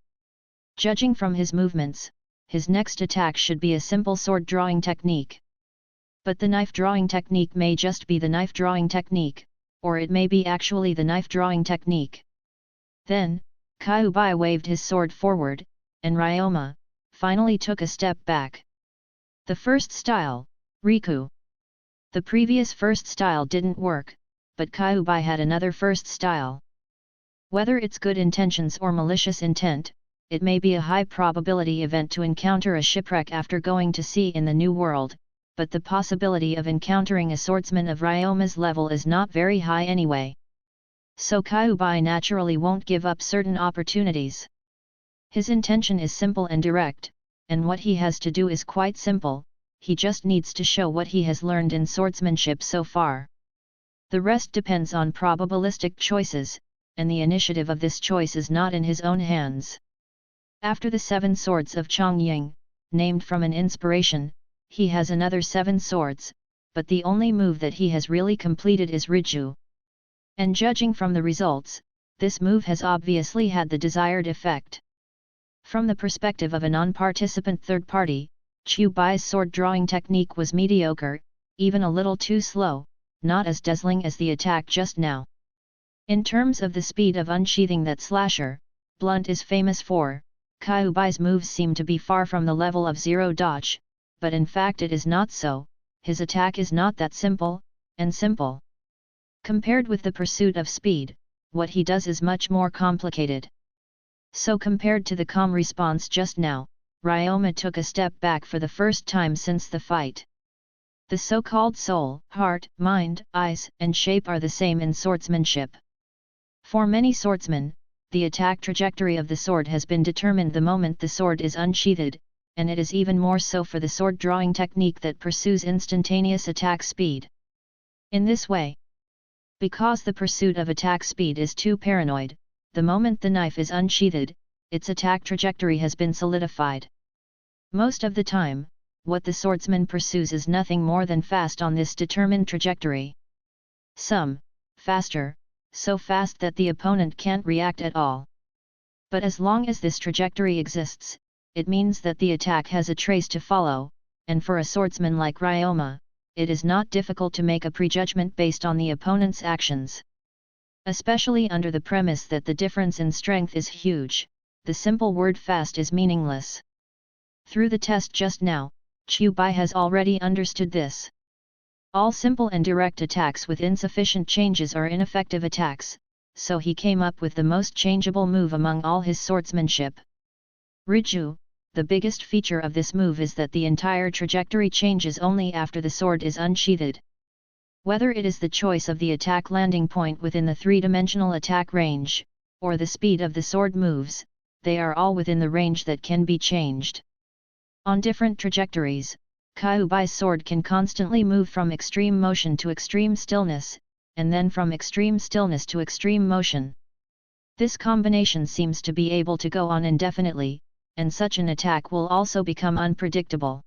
Judging from his movements, his next attack should be a simple sword drawing technique. But the knife drawing technique may just be the knife drawing technique, or it may be actually the knife drawing technique. Then, Kyubai waved his sword forward, and Ryoma finally took a step back. The first style, Riku. The previous first style didn't work, but Kyubai had another first style. Whether it's good intentions or malicious intent, it may be a high probability event to encounter a shipwreck after going to sea in the New World, but the possibility of encountering a swordsman of Ryoma's level is not very high anyway. So Kyubai naturally won't give up certain opportunities. His intention is simple and direct, and what he has to do is quite simple, he just needs to show what he has learned in swordsmanship so far. The rest depends on probabilistic choices, and the initiative of this choice is not in his own hands. After the 7 swords of Chongying, named from an inspiration, he has another 7 swords, but the only move that he has really completed is Riju. And judging from the results, this move has obviously had the desired effect. From the perspective of a non-participant third party, Chu Bai's sword drawing technique was mediocre, even a little too slow, not as dazzling as the attack just now. In terms of the speed of unsheathing that slasher, Blunt is famous for, Kyubai's moves seem to be far from the level of zero dodge, but in fact it is not so, his attack is not that simple, and simple. Compared with the pursuit of speed, what he does is much more complicated. So compared to the calm response just now, Ryoma took a step back for the first time since the fight. The so-called soul, heart, mind, eyes, and shape are the same in swordsmanship. For many swordsmen, the attack trajectory of the sword has been determined the moment the sword is unsheathed, and it is even more so for the sword drawing technique that pursues instantaneous attack speed. In this way, because the pursuit of attack speed is too paranoid, the moment the knife is unsheathed, its attack trajectory has been solidified. Most of the time, what the swordsman pursues is nothing more than fast on this determined trajectory. Some, faster, so fast that the opponent can't react at all. But as long as this trajectory exists, it means that the attack has a trace to follow, and for a swordsman like Ryoma, it is not difficult to make a prejudgment based on the opponent's actions. Especially under the premise that the difference in strength is huge, the simple word fast is meaningless. Through the test just now, Chu Bai has already understood this. All simple and direct attacks with insufficient changes are ineffective attacks, so he came up with the most changeable move among all his swordsmanship. Riju, the biggest feature of this move is that the entire trajectory changes only after the sword is unsheathed. Whether it is the choice of the attack landing point within the three-dimensional attack range, or the speed of the sword moves, they are all within the range that can be changed. On different trajectories, Kyubai's sword can constantly move from extreme motion to extreme stillness, and then from extreme stillness to extreme motion. This combination seems to be able to go on indefinitely, and such an attack will also become unpredictable.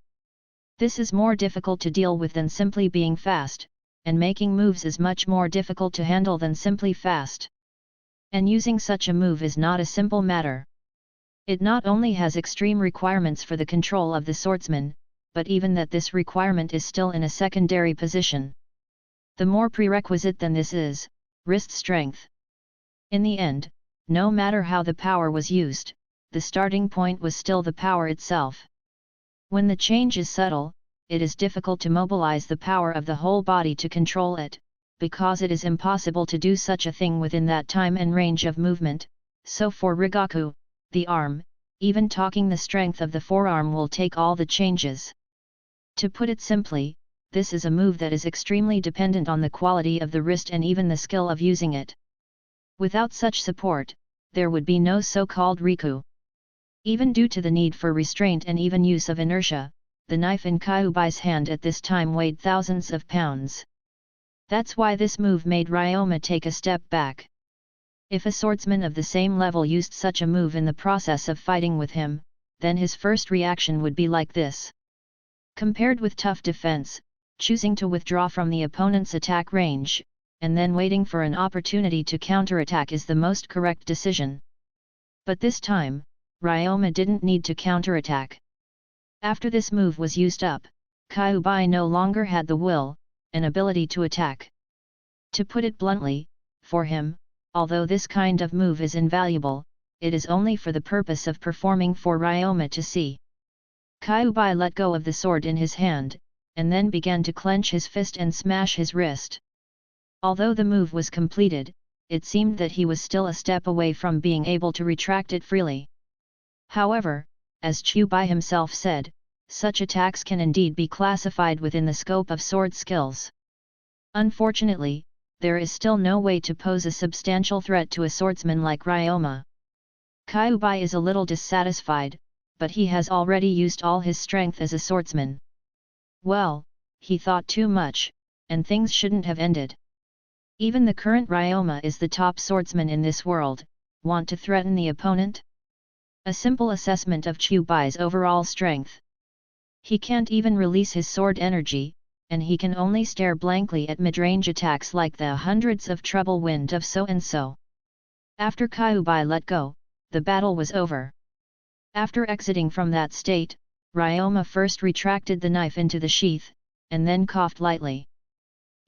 This is more difficult to deal with than simply being fast, and making moves is much more difficult to handle than simply fast. And using such a move is not a simple matter. It not only has extreme requirements for the control of the swordsman, but even that this requirement is still in a secondary position. The more prerequisite than this is, wrist strength. In the end, no matter how the power was used, the starting point was still the power itself. When the change is subtle, it is difficult to mobilize the power of the whole body to control it, because it is impossible to do such a thing within that time and range of movement. So for Rigaku, the arm, even talking the strength of the forearm will take all the changes. To put it simply, this is a move that is extremely dependent on the quality of the wrist and even the skill of using it. Without such support, there would be no so-called Riku. Even due to the need for restraint and even use of inertia, the knife in Kyubai's hand at this time weighed thousands of pounds. That's why this move made Ryoma take a step back. If a swordsman of the same level used such a move in the process of fighting with him, then his first reaction would be like this. Compared with tough defense, choosing to withdraw from the opponent's attack range, and then waiting for an opportunity to counterattack is the most correct decision. But this time, Ryoma didn't need to counterattack. After this move was used up, Kyubai no longer had the will, and ability to attack. To put it bluntly, for him, although this kind of move is invaluable, it is only for the purpose of performing for Ryoma to see. Kyubai let go of the sword in his hand, and then began to clench his fist and smash his wrist. Although the move was completed, it seemed that he was still a step away from being able to retract it freely. However, as Kyubai himself said, such attacks can indeed be classified within the scope of sword skills. Unfortunately, there is still no way to pose a substantial threat to a swordsman like Ryoma. Kyubai is a little dissatisfied, but he has already used all his strength as a swordsman. Well, he thought too much, and things shouldn't have ended. Even the current Ryoma is the top swordsman in this world. Want to threaten the opponent? A simple assessment of Kyubai's overall strength. He can't even release his sword energy, and he can only stare blankly at mid-range attacks like the hundreds of treble wind of so-and-so. After Kyubai let go, the battle was over. After exiting from that state, Ryoma first retracted the knife into the sheath, and then coughed lightly.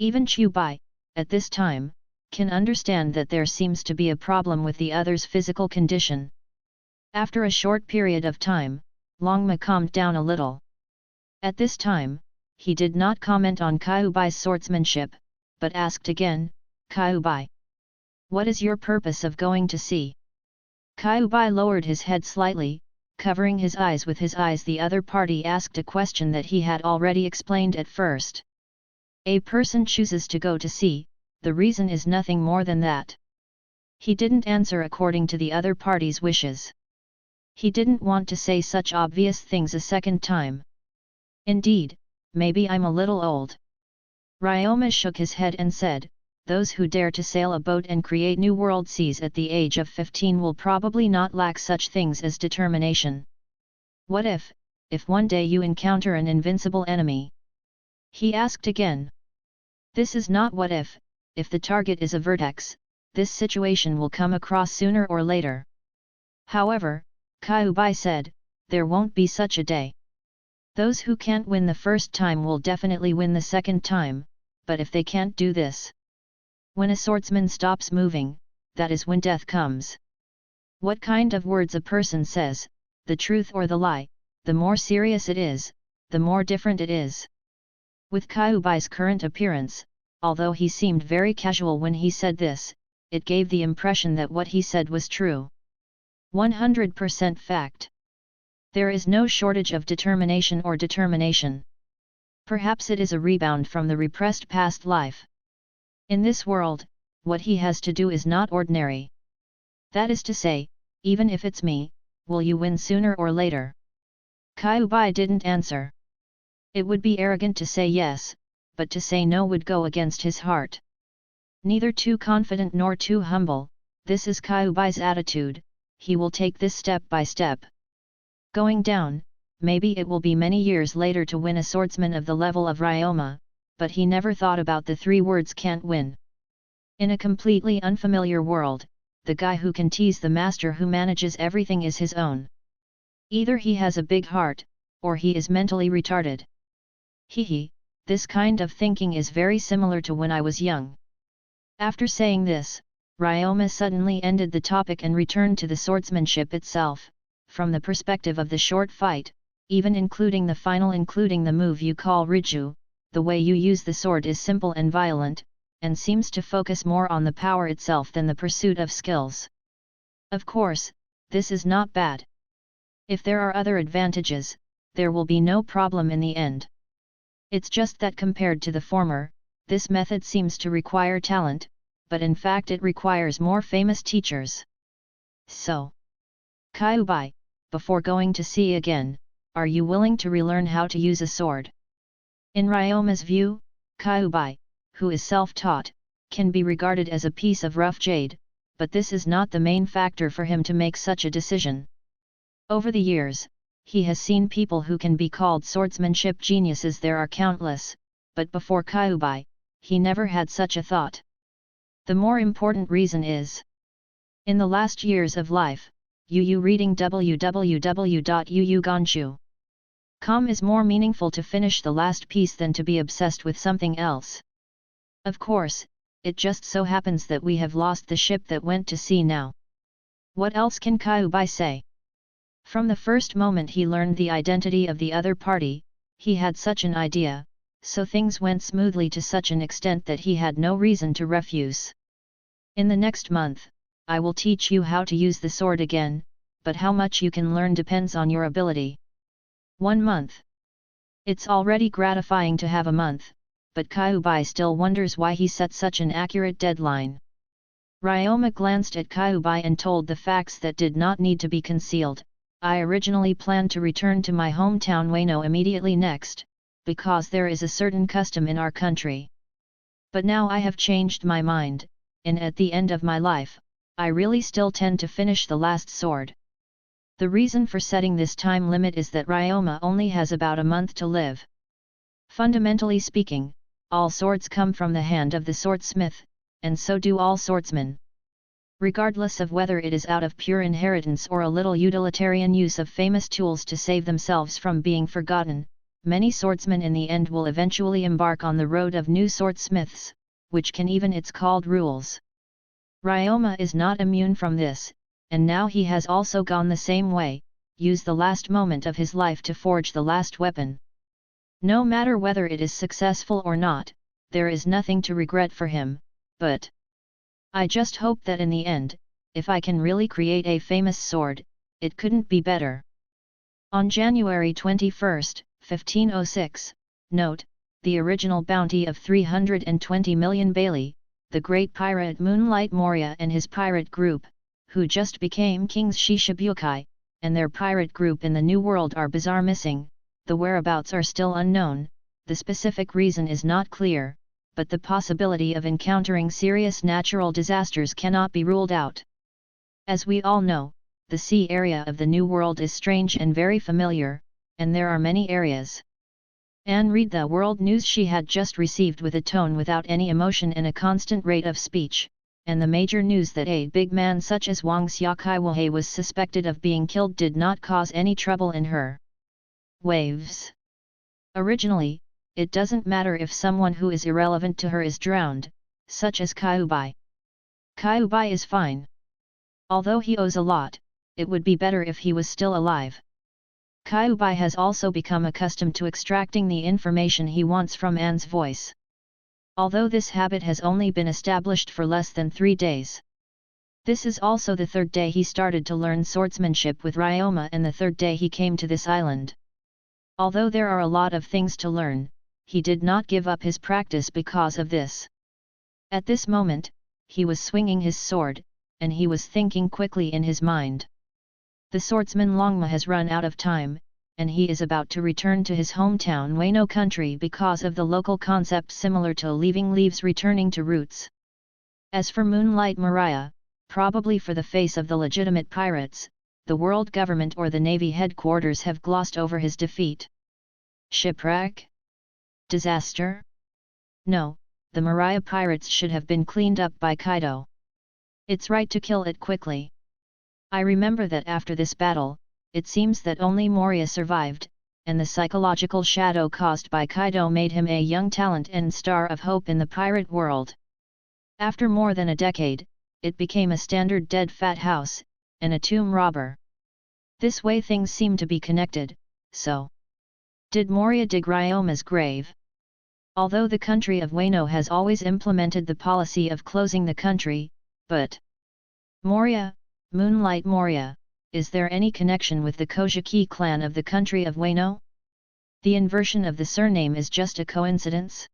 Even Kyubai, at this time, can understand that there seems to be a problem with the other's physical condition. After a short period of time, Longma calmed down a little. At this time, he did not comment on Kyubai's swordsmanship, but asked again, Kyubai, what is your purpose of going to sea? Kyubai lowered his head slightly, covering his eyes with his eyes. The other party asked a question that he had already explained at first. A person chooses to go to sea, the reason is nothing more than that. He didn't answer according to the other party's wishes. He didn't want to say such obvious things a second time. Indeed, maybe I'm a little old. Ryoma shook his head and said, those who dare to sail a boat and create new world seas at the age of 15 will probably not lack such things as determination. What if one day you encounter an invincible enemy? He asked again. This is not what if the target is a vertex, this situation will come across sooner or later. However, Kyubai said, there won't be such a day. Those who can't win the first time will definitely win the second time, but if they can't do this, when a swordsman stops moving, that is when death comes. What kind of words a person says, the truth or the lie, the more serious it is, the more different it is. With Kyubai's current appearance, although he seemed very casual when he said this, it gave the impression that what he said was true. 100% fact. There is no shortage of determination or determination. Perhaps it is a rebound from the repressed past life. In this world, what he has to do is not ordinary. That is to say, even if it's me, will you win sooner or later? Kyubi didn't answer. It would be arrogant to say yes, but to say no would go against his heart. Neither too confident nor too humble, this is Kyubi's attitude, he will take this step by step. Going down, maybe it will be many years later to win a swordsman of the level of Ryoma, but he never thought about the 3 words can't win. In a completely unfamiliar world, the guy who can tease the master who manages everything is his own. Either he has a big heart, or he is mentally retarded. Hehe, this kind of thinking is very similar to when I was young. After saying this, Ryoma suddenly ended the topic and returned to the swordsmanship itself, from the perspective of the short fight, even including the final including the move you call Riju, the way you use the sword is simple and violent, and seems to focus more on the power itself than the pursuit of skills. Of course, this is not bad. If there are other advantages, there will be no problem in the end. It's just that compared to the former, this method seems to require talent, but in fact it requires more famous teachers. So, Kyubi, before going to sea again, are you willing to relearn how to use a sword? In Ryoma's view, Kyubi, who is self-taught, can be regarded as a piece of rough jade, but this is not the main factor for him to make such a decision. Over the years, he has seen people who can be called swordsmanship geniuses. There are countless, but before Kyubi, he never had such a thought. The more important reason is, in the last years of life, Yu reading www.yuuganshu.com is more meaningful to finish the last piece than to be obsessed with something else. Of course, it just so happens that we have lost the ship that went to sea now. What else can Kyubi say? From the first moment he learned the identity of the other party, he had such an idea, so things went smoothly to such an extent that he had no reason to refuse. In the next month, I will teach you how to use the sword again, but how much you can learn depends on your ability. 1 month. It's already gratifying to have a month, but Kyubi still wonders why he set such an accurate deadline. Ryoma glanced at Kyubi and told the facts that did not need to be concealed. I originally planned to return to my hometown Ueno immediately next, because there is a certain custom in our country. But now I have changed my mind, and at the end of my life, I really still tend to finish the last sword. The reason for setting this time limit is that Ryoma only has about a month to live. Fundamentally speaking, all swords come from the hand of the swordsmith, and so do all swordsmen. Regardless of whether it is out of pure inheritance or a little utilitarian use of famous tools to save themselves from being forgotten, many swordsmen in the end will eventually embark on the road of new swordsmiths, which can even it's called rules. Ryoma is not immune from this, and now he has also gone the same way, use the last moment of his life to forge the last weapon. No matter whether it is successful or not, there is nothing to regret for him, but I just hope that in the end, if I can really create a famous sword, it couldn't be better. On January 21, 1506, note, the original bounty of 320 million Bailey, the great pirate Moonlight Moria and his pirate group, who just became kings Shishibukai, and their pirate group in the New World are bizarre missing, the whereabouts are still unknown, the specific reason is not clear, but the possibility of encountering serious natural disasters cannot be ruled out. As we all know, the sea area of the New World is strange and very familiar, and there are many areas. Anne read the world news she had just received with a tone without any emotion and a constant rate of speech, and the major news that a big man such as Wang Xiaokaiwahe was suspected of being killed did not cause any trouble in her. Waves. Originally, it doesn't matter if someone who is irrelevant to her is drowned, such as Kyubi. Kyubi is fine. Although he owes a lot, it would be better if he was still alive. Kyubi has also become accustomed to extracting the information he wants from Anne's voice. Although this habit has only been established for less than 3 days. This is also the third day he started to learn swordsmanship with Ryoma and the third day he came to this island. Although there are a lot of things to learn, he did not give up his practice because of this. At this moment, he was swinging his sword, and he was thinking quickly in his mind. The swordsman Longma has run out of time, and he is about to return to his hometown Wano country because of the local concept similar to leaving leaves returning to roots. As for Moonlight Maria, probably for the face of the legitimate pirates, the world government or the navy headquarters have glossed over his defeat. Shipwreck? Disaster? No, the Maria pirates should have been cleaned up by Kaido. It's right to kill it quickly. I remember that after this battle, it seems that only Moria survived, and the psychological shadow caused by Kaido made him a young talent and star of hope in the pirate world. After more than a decade, it became a standard dead fat house, and a tomb robber. This way things seem to be connected, so. Did Moria dig Ryoma's grave? Although the country of Wano has always implemented the policy of closing the country, but Moria, Moonlight Moria, is there any connection with the Kojiki clan of the country of Wano? The inversion of the surname is just a coincidence?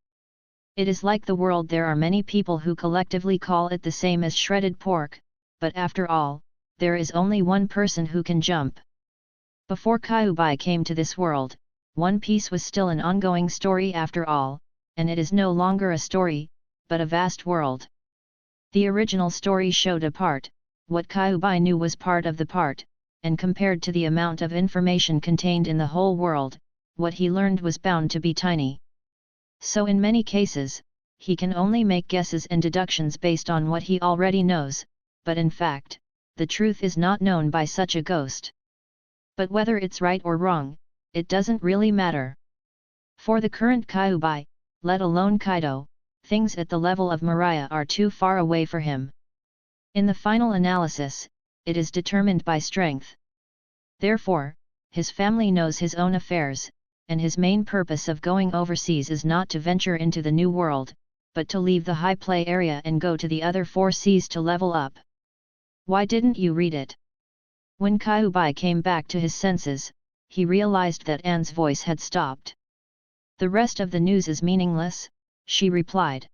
It is like the world, there are many people who collectively call it the same as shredded pork, but after all, there is only one person who can jump. Before Kyuubi came to this world, One Piece was still an ongoing story after all, and it is no longer a story, but a vast world. The original story showed a part, what Kyuubi knew was part of the part, and compared to the amount of information contained in the whole world, what he learned was bound to be tiny. So in many cases, he can only make guesses and deductions based on what he already knows, but in fact, the truth is not known by such a ghost. But whether it's right or wrong, it doesn't really matter. For the current Kyuubi, let alone Kaido, things at the level of Maria are too far away for him. In the final analysis, it is determined by strength. Therefore, his family knows his own affairs, and his main purpose of going overseas is not to venture into the new world, but to leave the high play area and go to the other 4 seas to level up. Why didn't you read it? When Kyuubi came back to his senses, he realized that Anne's voice had stopped. The rest of the news is meaningless, she replied.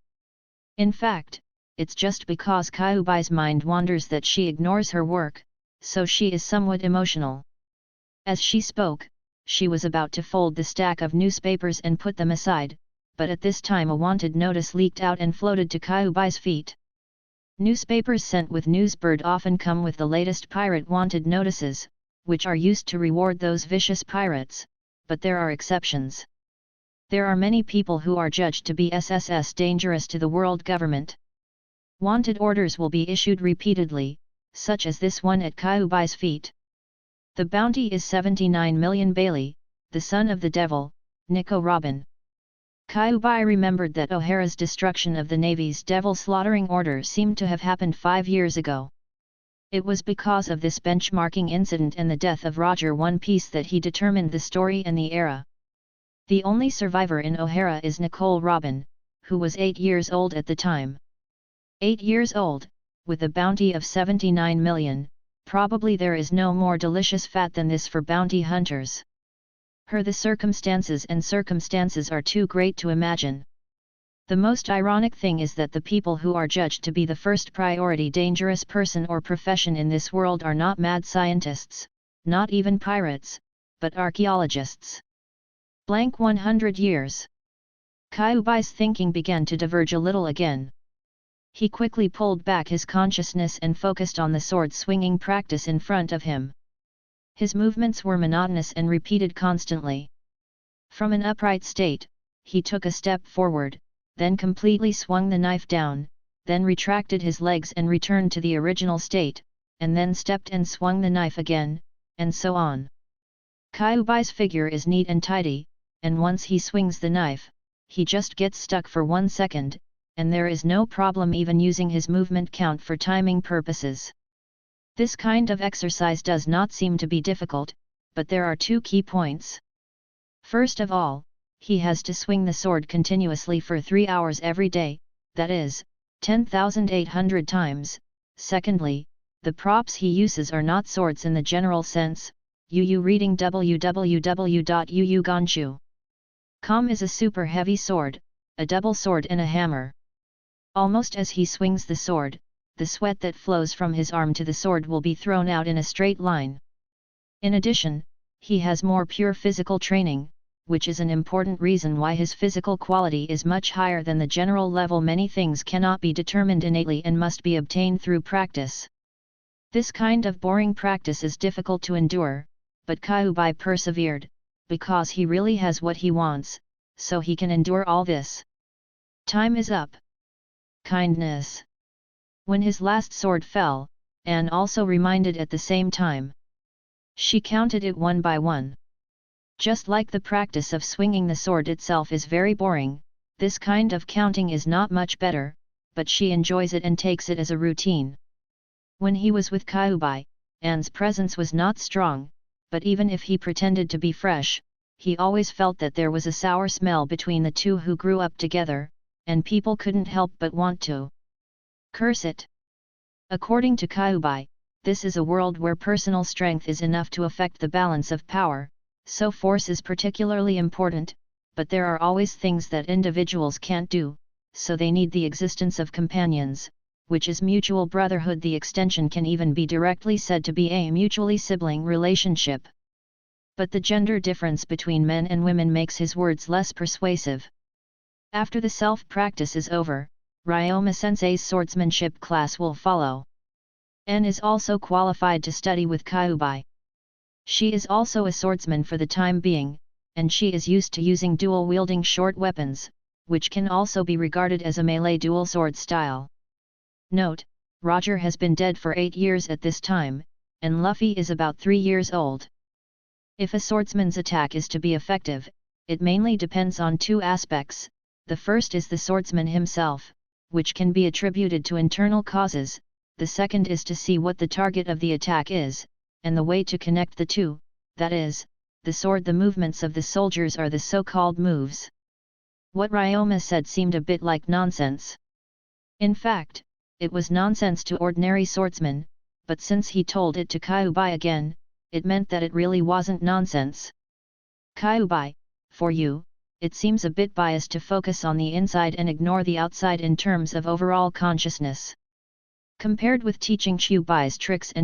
In fact, it's just because Kyuubi's mind wanders that she ignores her work, so she is somewhat emotional. As she spoke, she was about to fold the stack of newspapers and put them aside, but at this time a wanted notice leaked out and floated to Kyuubi's feet. Newspapers sent with Newsbird often come with the latest pirate wanted notices, which are used to reward those vicious pirates, but there are exceptions. There are many people who are judged to be SSS dangerous to the world government. Wanted orders will be issued repeatedly, such as this one at Kyuubi's feet. The bounty is 79 million Bailey, the son of the devil, Nico Robin. Kyuubi remembered that O'Hara's destruction of the Navy's devil slaughtering order seemed to have happened 5 years ago. It was because of this benchmarking incident and the death of Roger One Piece that he determined the story and the era. The only survivor in O'Hara is Nicole Robin, who was 8 years old at the time. 8 years old, with a bounty of 79 million, probably there is no more delicious fat than this for bounty hunters. The circumstances are too great to imagine. The most ironic thing is that the people who are judged to be the first priority dangerous person or profession in this world are not mad scientists, not even pirates, but archaeologists. 100 years. Kyuubi's thinking began to diverge a little again. He quickly pulled back his consciousness and focused on the sword-swinging practice in front of him. His movements were monotonous and repeated constantly. From an upright state, he took a step forward, then completely swung the knife down, then retracted his legs and returned to the original state, and then stepped and swung the knife again, and so on. Kyuubi's figure is neat and tidy, and once he swings the knife, he just gets stuck for 1 second, and there is no problem even using his movement count for timing purposes. This kind of exercise does not seem to be difficult, but there are 2 key points. First of all, he has to swing the sword continuously for 3 hours every day, that is, 10,800 times. Secondly, the props he uses are not swords in the general sense. Yu reading www.yuuganshu.com is a super heavy sword, a double sword and a hammer. Almost as he swings the sword, the sweat that flows from his arm to the sword will be thrown out in a straight line. In addition, he has more pure physical training, which is an important reason why his physical quality is much higher than the general level. Many things cannot be determined innately and must be obtained through practice. This kind of boring practice is difficult to endure, but Kyuubi persevered, because he really has what he wants, so he can endure all this. Time is up. Kindness. When his last sword fell, Anne also reminded at the same time. She counted it one by one. Just like the practice of swinging the sword itself is very boring, this kind of counting is not much better, but she enjoys it and takes it as a routine. When he was with Kyuubi, Anne's presence was not strong, but even if he pretended to be fresh, he always felt that there was a sour smell between the two who grew up together, and people couldn't help but want to curse it. According to Kyuubi, this is a world where personal strength is enough to affect the balance of power, so force is particularly important, but there are always things that individuals can't do, so they need the existence of companions, which is mutual brotherhood. The extension can even be directly said to be a mutually sibling relationship. But the gender difference between men and women makes his words less persuasive. After the self-practice is over, Ryoma-sensei's swordsmanship class will follow. Anne is also qualified to study with Kyuubi. She is also a swordsman for the time being, and she is used to using dual-wielding short weapons, which can also be regarded as a melee dual sword style. Note: Roger has been dead for 8 years at this time, and Luffy is about 3 years old. If a swordsman's attack is to be effective, it mainly depends on two aspects. The first is the swordsman himself, which can be attributed to internal causes. The second is to see what the target of the attack is, and the way to connect the two, that is, the sword. The movements of the soldiers are the so-called moves. What Ryoma said seemed a bit like nonsense. In fact, it was nonsense to ordinary swordsmen, but since he told it to Kyuubi again, it meant that it really wasn't nonsense. Kyuubi, for you, it seems a bit biased to focus on the inside and ignore the outside in terms of overall consciousness. Compared with teaching Kyuubi's tricks,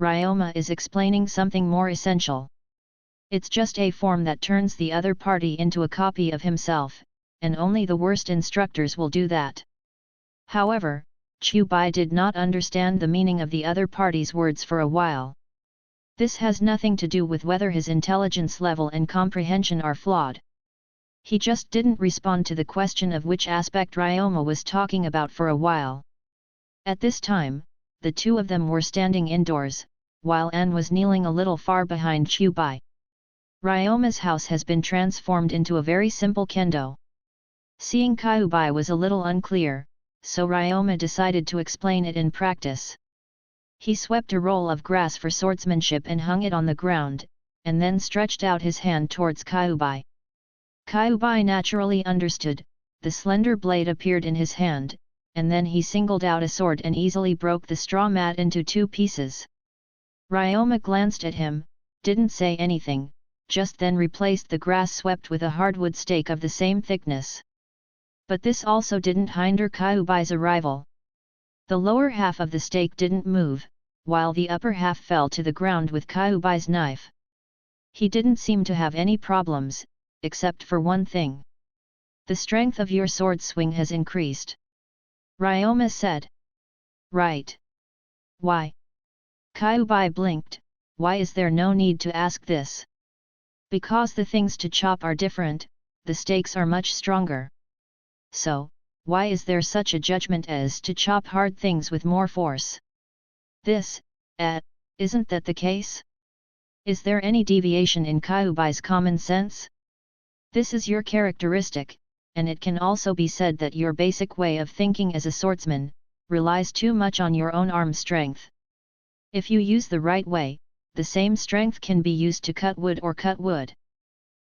Ryoma is explaining something more essential. It's just a form that turns the other party into a copy of himself, and only the worst instructors will do that. However, Kyuubi did not understand the meaning of the other party's words for a while. This has nothing to do with whether his intelligence level and comprehension are flawed. He just didn't respond to the question of which aspect Ryoma was talking about for a while. At this time, the two of them were standing indoors, while Anne was kneeling a little far behind Kyuubi. Ryoma's house has been transformed into a very simple kendo. Seeing Kyuubi was a little unclear, so Ryoma decided to explain it in practice. He swept a roll of grass for swordsmanship and hung it on the ground, and then stretched out his hand towards Kyuubi. Kyuubi naturally understood. The slender blade appeared in his hand, and then he singled out a sword and easily broke the straw mat into 2 pieces. Ryoma glanced at him, didn't say anything, just then replaced the grass swept with a hardwood stake of the same thickness. But this also didn't hinder Kyuubi's arrival. The lower half of the stake didn't move, while the upper half fell to the ground with Kyuubi's knife. He didn't seem to have any problems, except for one thing. The strength of your sword swing has increased. Ryoma said. Right. Why? Kyuubi blinked. Why is there no need to ask this? Because the things to chop are different, the stakes are much stronger. So, why is there such a judgment as to chop hard things with more force? Isn't that the case? Is there any deviation in Kyuubi's common sense? This is your characteristic, and it can also be said that your basic way of thinking as a swordsman relies too much on your own arm strength. If you use the right way, the same strength can be used to cut wood or cut wood,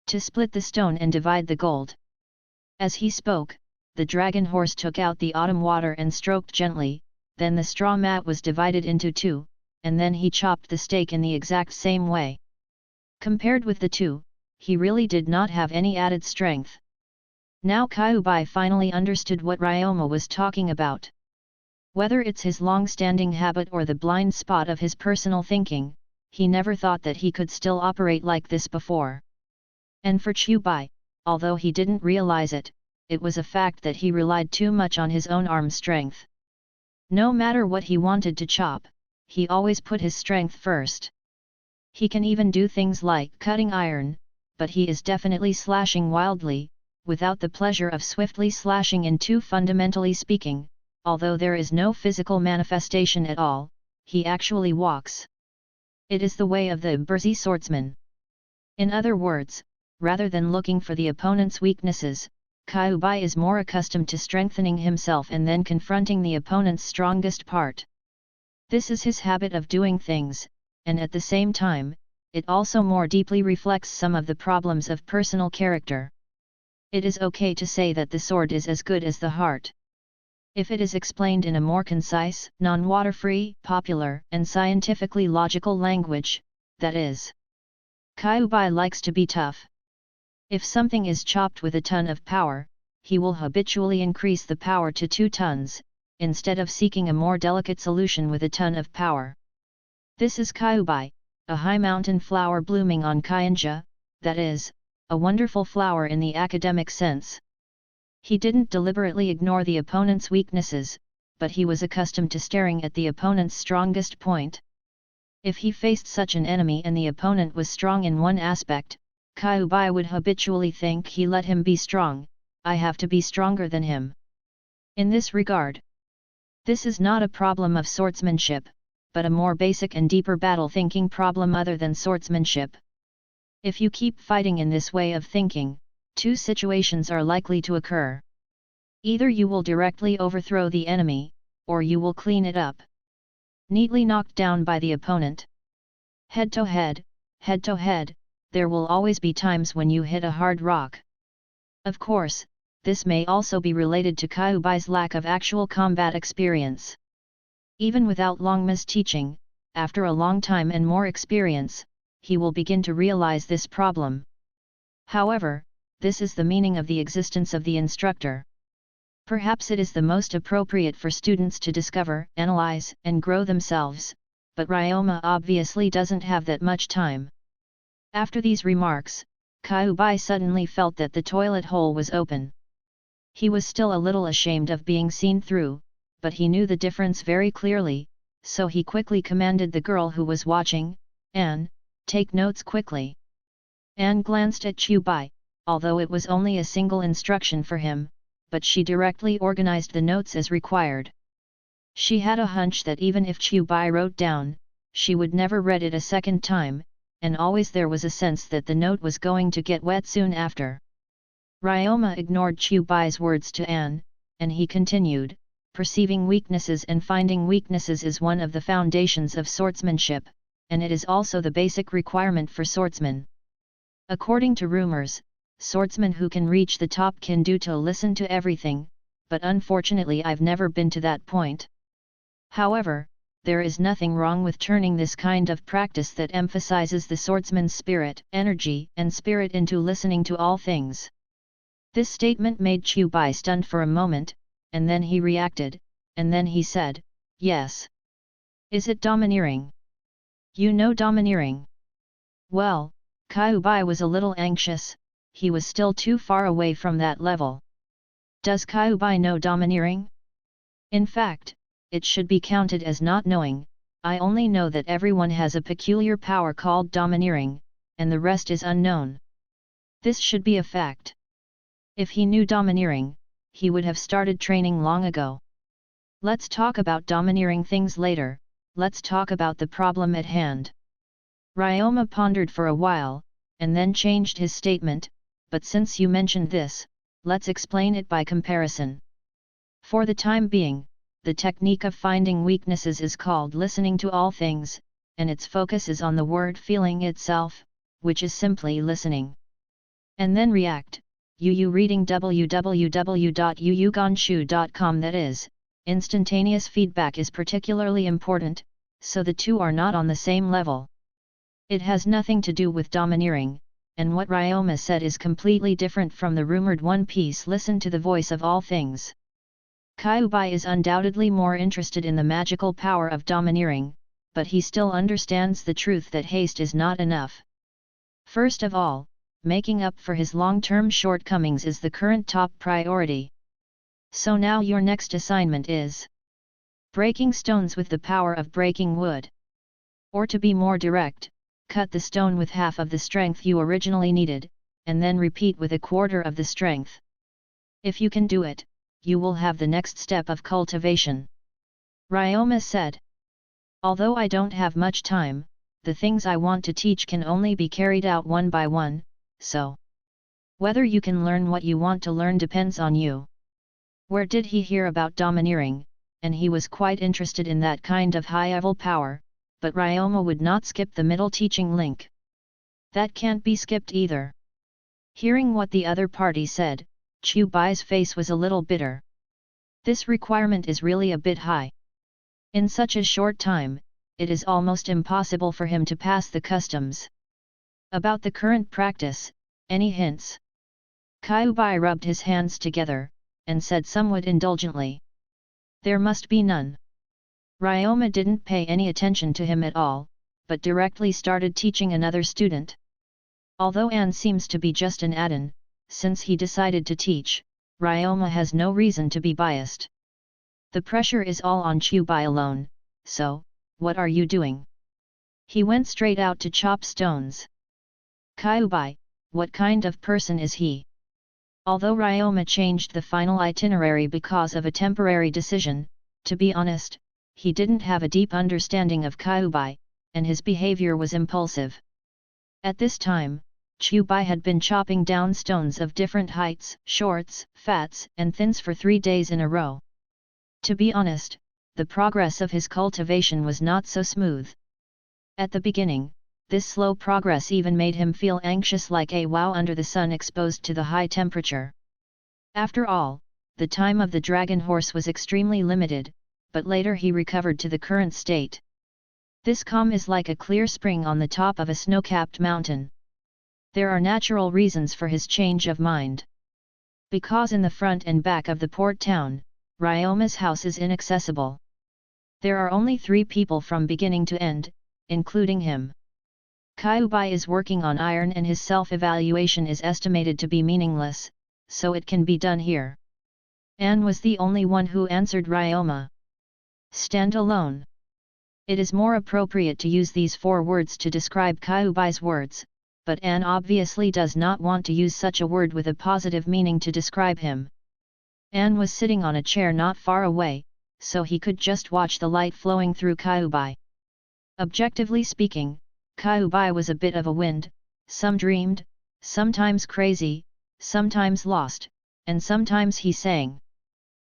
to split the stone and divide the gold. As he spoke, the dragon horse took out the autumn water and stroked gently, then the straw mat was divided into two, and then he chopped the steak in the exact same way. Compared with the two, he really did not have any added strength. Now Kyuubi finally understood what Ryoma was talking about. Whether it's his long-standing habit or the blind spot of his personal thinking, he never thought that he could still operate like this before. And for Kyuubi, although he didn't realize it, it was a fact that he relied too much on his own arm strength. No matter what he wanted to chop, he always put his strength first. He can even do things like cutting iron, but he is definitely slashing wildly, without the pleasure of swiftly slashing in two. Fundamentally speaking, although there is no physical manifestation at all, he actually walks. It is the way of the Burzi swordsman. In other words, rather than looking for the opponent's weaknesses, Kyuubi is more accustomed to strengthening himself and then confronting the opponent's strongest part. This is his habit of doing things, and at the same time, it also more deeply reflects some of the problems of personal character. It is okay to say that the sword is as good as the heart. If it is explained in a more concise, non-water-free, popular, and scientifically logical language, that is. Kyuubi likes to be tough. If something is chopped with a ton of power, he will habitually increase the power to 2 tons, instead of seeking a more delicate solution with a ton of power. This is Kyuubi, a high mountain flower blooming on Kyanja, that is, a wonderful flower in the academic sense. He didn't deliberately ignore the opponent's weaknesses, but he was accustomed to staring at the opponent's strongest point. If he faced such an enemy and the opponent was strong in one aspect, Kyuubi would habitually think he let him be strong, I have to be stronger than him. In this regard, this is not a problem of swordsmanship, but a more basic and deeper battle-thinking problem other than swordsmanship. If you keep fighting in this way of thinking, 2 situations are likely to occur. Either you will directly overthrow the enemy, or you will clean it up. Neatly knocked down by the opponent. Head to head, there will always be times when you hit a hard rock. Of course, this may also be related to Kyuubi's lack of actual combat experience. Even without Longma's teaching, after a long time and more experience, he will begin to realize this problem. However, this is the meaning of the existence of the instructor. Perhaps it is the most appropriate for students to discover, analyze, and grow themselves, but Ryoma obviously doesn't have that much time. After these remarks, Kyuubi suddenly felt that the toilet hole was open. He was still a little ashamed of being seen through, but he knew the difference very clearly, so he quickly commanded the girl who was watching, "Anne, take notes quickly." Anne glanced at Kyuubi, although it was only a single instruction for him, but she directly organized the notes as required. She had a hunch that even if Kyuubi wrote down, she would never read it a second time, and always there was a sense that the note was going to get wet soon after. Ryoma ignored Kyuubi's words to Anne, and he continued, "Perceiving weaknesses and finding weaknesses is one of the foundations of swordsmanship, and it is also the basic requirement for swordsmen. According to rumors, swordsmen who can reach the top can do to listen to everything, but unfortunately I've never been to that point. However, there is nothing wrong with turning this kind of practice that emphasizes the swordsman's spirit, energy, and spirit into listening to all things." This statement made Kyuubi stunned for a moment, and then he reacted, and then he said, "Yes. Is it domineering? You know domineering?" Well, Kyuubi was a little anxious, he was still too far away from that level. Does Kyuubi know domineering? In fact, it should be counted as not knowing. I only know that everyone has a peculiar power called domineering, and the rest is unknown. This should be a fact. If he knew domineering, he would have started training long ago. Let's talk about domineering things later, let's talk about the problem at hand. Ryoma pondered for a while, and then changed his statement, "But since you mentioned this, let's explain it by comparison. For the time being, the technique of finding weaknesses is called listening to all things, and its focus is on the word feeling itself, which is simply listening. And then react, reading www.yuyugonshu.com, that is, instantaneous feedback is particularly important, so the two are not on the same level. It has nothing to do with domineering, and what Ryoma said is completely different from the rumored One Piece listen to the voice of all things. Kyuubi is undoubtedly more interested in the magical power of domineering, but he still understands the truth that haste is not enough. First of all, making up for his long-term shortcomings is the current top priority. So now your next assignment is breaking stones with the power of breaking wood. Or to be more direct, cut the stone with half of the strength you originally needed, and then repeat with a quarter of the strength. If you can do it, you will have the next step of cultivation. Ryoma said. Although I don't have much time, the things I want to teach can only be carried out one by one, so whether you can learn what you want to learn depends on you. Where did he hear about domineering, and he was quite interested in that kind of high-level power, but Ryoma would not skip the middle teaching link. That can't be skipped either. Hearing what the other party said, Kyuubi's face was a little bitter. This requirement is really a bit high. In such a short time, it is almost impossible for him to pass the customs. About the current practice, any hints? Kyuubi rubbed his hands together, and said somewhat indulgently. There must be none. Ryoma didn't pay any attention to him at all, but directly started teaching another student. Although Anne seems to be just an add-on, since he decided to teach, Ryoma has no reason to be biased. The pressure is all on Kyuubi alone, so, what are you doing? He went straight out to chop stones. Kyuubi, what kind of person is he? Although Ryoma changed the final itinerary because of a temporary decision, to be honest, he didn't have a deep understanding of Kyuubi, and his behavior was impulsive. At this time, Kyuubi had been chopping down stones of different heights, shorts, fats, and thins for 3 days in a row. To be honest, the progress of his cultivation was not so smooth. At the beginning, this slow progress even made him feel anxious like a wow under the sun exposed to the high temperature. After all, the time of the dragon horse was extremely limited, but later he recovered to the current state. This calm is like a clear spring on the top of a snow-capped mountain. There are natural reasons for his change of mind. Because in the front and back of the port town, Ryoma's house is inaccessible. There are only 3 people from beginning to end, including him. Kyuubi is working on iron and his self-evaluation is estimated to be meaningless, so it can be done here. Anne was the only one who answered Ryoma. Stand alone. It is more appropriate to use these 4 words to describe Kyuubi's words, but Anne obviously does not want to use such a word with a positive meaning to describe him. Anne was sitting on a chair not far away, so he could just watch the light flowing through Kyuubi. Objectively speaking, Kyuubi was a bit of a wind, some dreamed, sometimes crazy, sometimes lost, and sometimes he sang.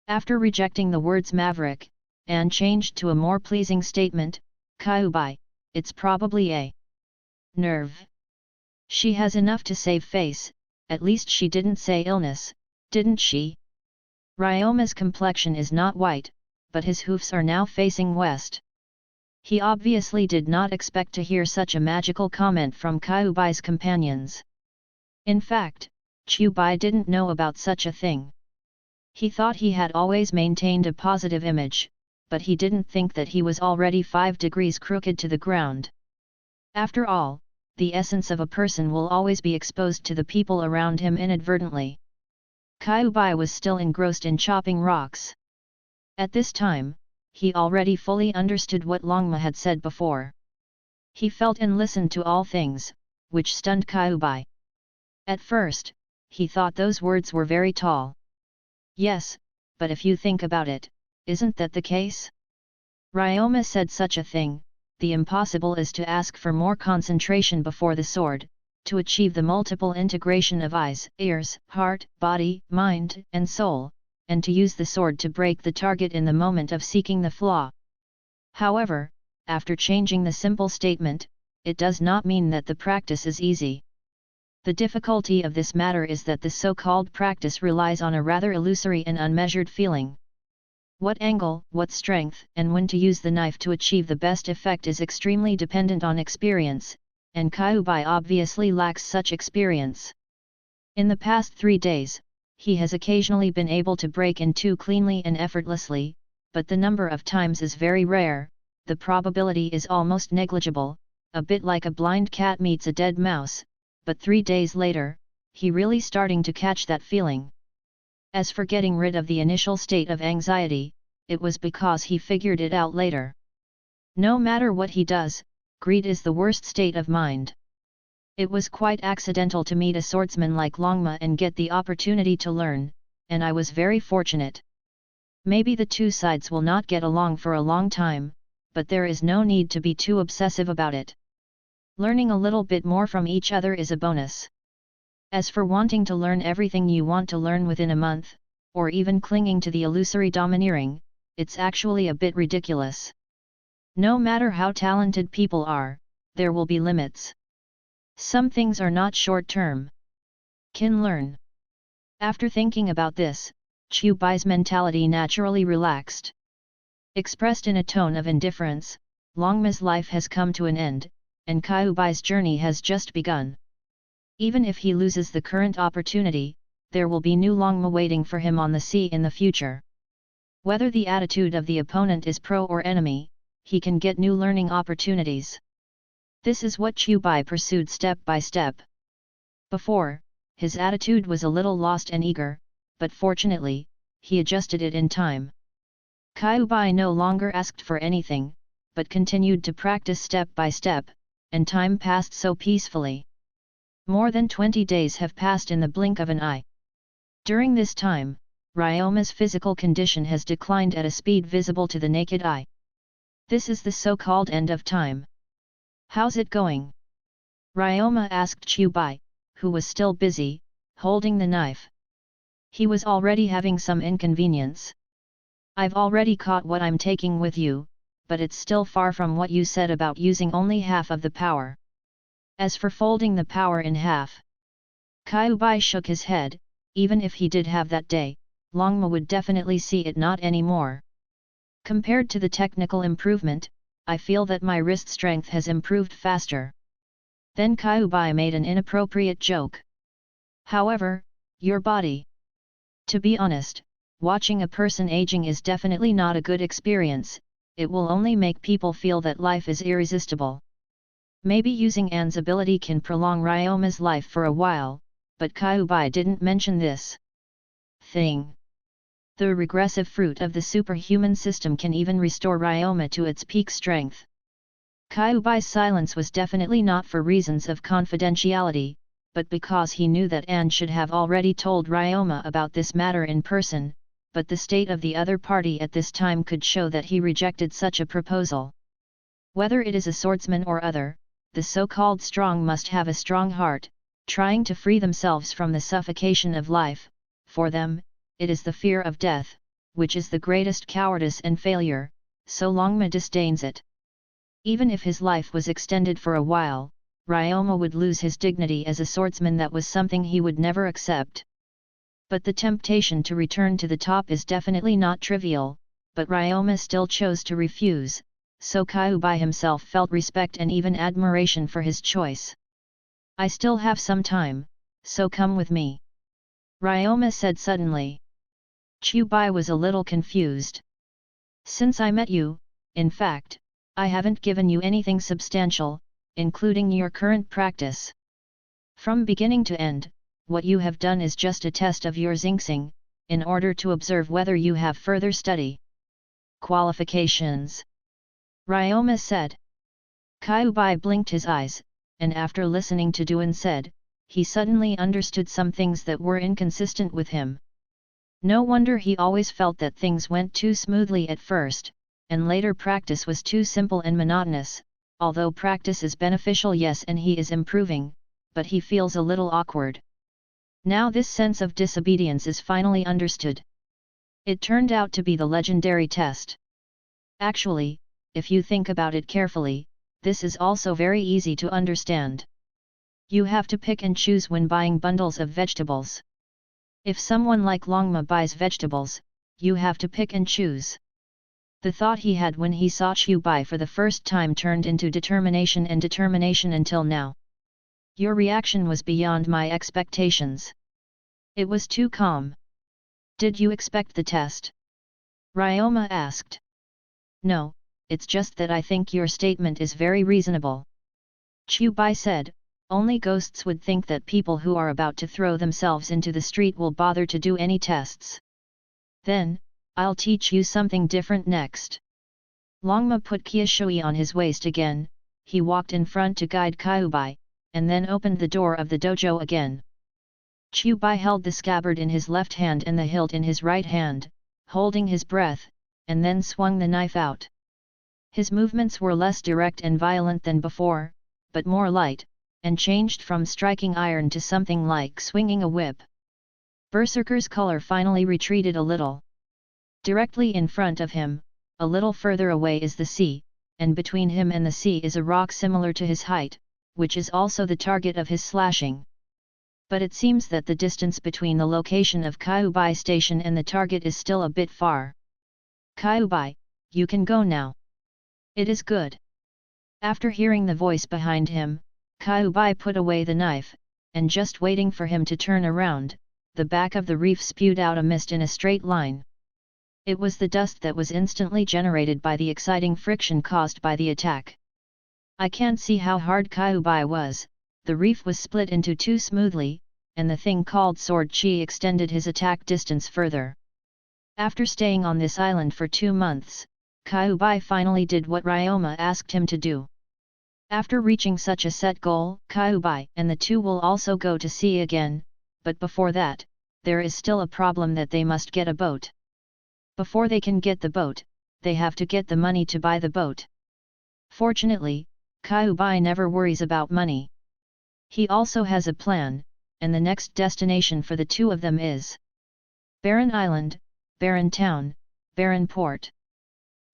After rejecting the words maverick, Anne changed to a more pleasing statement, Kyuubi, it's probably a nerve. She has enough to save face, at least she didn't say illness, didn't she? Ryoma's complexion is not white, but his hoofs are now facing west. He obviously did not expect to hear such a magical comment from Kyuubi's companions. In fact, Kyuubi didn't know about such a thing. He thought he had always maintained a positive image, but he didn't think that he was already 5 degrees crooked to the ground. After all, the essence of a person will always be exposed to the people around him inadvertently. Kyuubi was still engrossed in chopping rocks. At this time, he already fully understood what Longma had said before. He felt and listened to all things, which stunned Kyuubi. At first, he thought those words were very tall. Yes, but if you think about it, isn't that the case? Ryoma said such a thing, the impossible is to ask for more concentration before the sword, to achieve the multiple integration of eyes, ears, heart, body, mind, and soul, and to use the sword to break the target in the moment of seeking the flaw. However, after changing the simple statement, it does not mean that the practice is easy. The difficulty of this matter is that the so-called practice relies on a rather illusory and unmeasured feeling. What angle, what strength, and when to use the knife to achieve the best effect is extremely dependent on experience, and Kyubi obviously lacks such experience. In the past 3 days, he has occasionally been able to break in two cleanly and effortlessly, but the number of times is very rare, the probability is almost negligible, a bit like a blind cat meets a dead mouse, but 3 days later, he really starting to catch that feeling. As for getting rid of the initial state of anxiety, it was because he figured it out later. No matter what he does, greed is the worst state of mind. It was quite accidental to meet a swordsman like Longma and get the opportunity to learn, and I was very fortunate. Maybe the two sides will not get along for a long time, but there is no need to be too obsessive about it. Learning a little bit more from each other is a bonus. As for wanting to learn everything you want to learn within a month, or even clinging to the illusory domineering, it's actually a bit ridiculous. No matter how talented people are, there will be limits. Some things are not short-term. Can learn. After thinking about this, Chubai's mentality naturally relaxed. Expressed in a tone of indifference, Longma's life has come to an end, and Kyubai's journey has just begun. Even if he loses the current opportunity, there will be new Longma waiting for him on the sea in the future. Whether the attitude of the opponent is pro or enemy, he can get new learning opportunities. This is what Chubai pursued step by step. Before, his attitude was a little lost and eager, but fortunately, he adjusted it in time. Kyubi no longer asked for anything, but continued to practice step by step, and time passed so peacefully. More than 20 days have passed in the blink of an eye. During this time, Ryoma's physical condition has declined at a speed visible to the naked eye. This is the so-called end of time. How's it going? Ryoma asked Chubai, who was still busy, holding the knife. He was already having some inconvenience. I've already caught what I'm taking with you, but it's still far from what you said about using only half of the power. As for folding the power in half, Kyubi shook his head. Even if he did have that day, Longma would definitely see it not anymore. Compared to the technical improvement, I feel that my wrist strength has improved faster. Then Kyubi made an inappropriate joke. However, your body. To be honest, watching a person aging is definitely not a good experience, it will only make people feel that life is irresistible. Maybe using An's ability can prolong Ryoma's life for a while, but Kyubi didn't mention this thing. The regressive fruit of the superhuman system can even restore Ryoma to its peak strength. Kyubi's silence was definitely not for reasons of confidentiality, but because he knew that An should have already told Ryoma about this matter in person, but the state of the other party at this time could show that he rejected such a proposal. Whether it is a swordsman or other, the so-called strong must have a strong heart, trying to free themselves from the suffocation of life. For them, it is the fear of death, which is the greatest cowardice and failure, so Longma disdains it. Even if his life was extended for a while, Ryoma would lose his dignity as a swordsman. That was something he would never accept. But the temptation to return to the top is definitely not trivial, but Ryoma still chose to refuse, so Kyubi himself felt respect and even admiration for his choice. I still have some time, so come with me, Ryoma said suddenly. Chubai was a little confused. Since I met you, in fact, I haven't given you anything substantial, including your current practice. From beginning to end, what you have done is just a test of your Xingxing, in order to observe whether you have further study qualifications, Ryoma said. Kyubi blinked his eyes, and after listening to Duan said, he suddenly understood some things that were inconsistent with him. No wonder he always felt that things went too smoothly at first, and later practice was too simple and monotonous. Although practice is beneficial, yes, and he is improving, but he feels a little awkward. Now this sense of disobedience is finally understood. It turned out to be the legendary test. Actually, if you think about it carefully, this is also very easy to understand. You have to pick and choose when buying bundles of vegetables. If someone like Longma buys vegetables, you have to pick and choose. The thought he had when he saw Chu Bai for the first time turned into determination and determination until now. Your reaction was beyond my expectations. It was too calm. Did you expect the test? Ryoma asked. No, it's just that I think your statement is very reasonable. Chu Bai said, only ghosts would think that people who are about to throw themselves into the street will bother to do any tests. Then, I'll teach you something different next. Longma put Kiashui on his waist again, he walked in front to guide Kyubai, and then opened the door of the dojo again. Chu Bai held the scabbard in his left hand and the hilt in his right hand, holding his breath, and then swung the knife out. His movements were less direct and violent than before, but more light, and changed from striking iron to something like swinging a whip. Berserker's color finally retreated a little. Directly in front of him, a little further away is the sea, and between him and the sea is a rock similar to his height, which is also the target of his slashing. But it seems that the distance between the location of Kyubai station and the target is still a bit far. Kyubai, you can go now. It is good. After hearing the voice behind him, Kyubai put away the knife, and just waiting for him to turn around, the back of the reef spewed out a mist in a straight line. It was the dust that was instantly generated by the exciting friction caused by the attack. I can't see how hard Kyubai was, the reef was split into two smoothly, and the thing called sword chi extended his attack distance further. After staying on this island for 2 months, Kyubai finally did what Ryoma asked him to do. After reaching such a set goal, Kyubai and the two will also go to sea again, but before that, there is still a problem that they must get a boat. Before they can get the boat, they have to get the money to buy the boat. Fortunately, Kyubai never worries about money. He also has a plan, and the next destination for the two of them is Barren Island, Barren Town, Barren Port.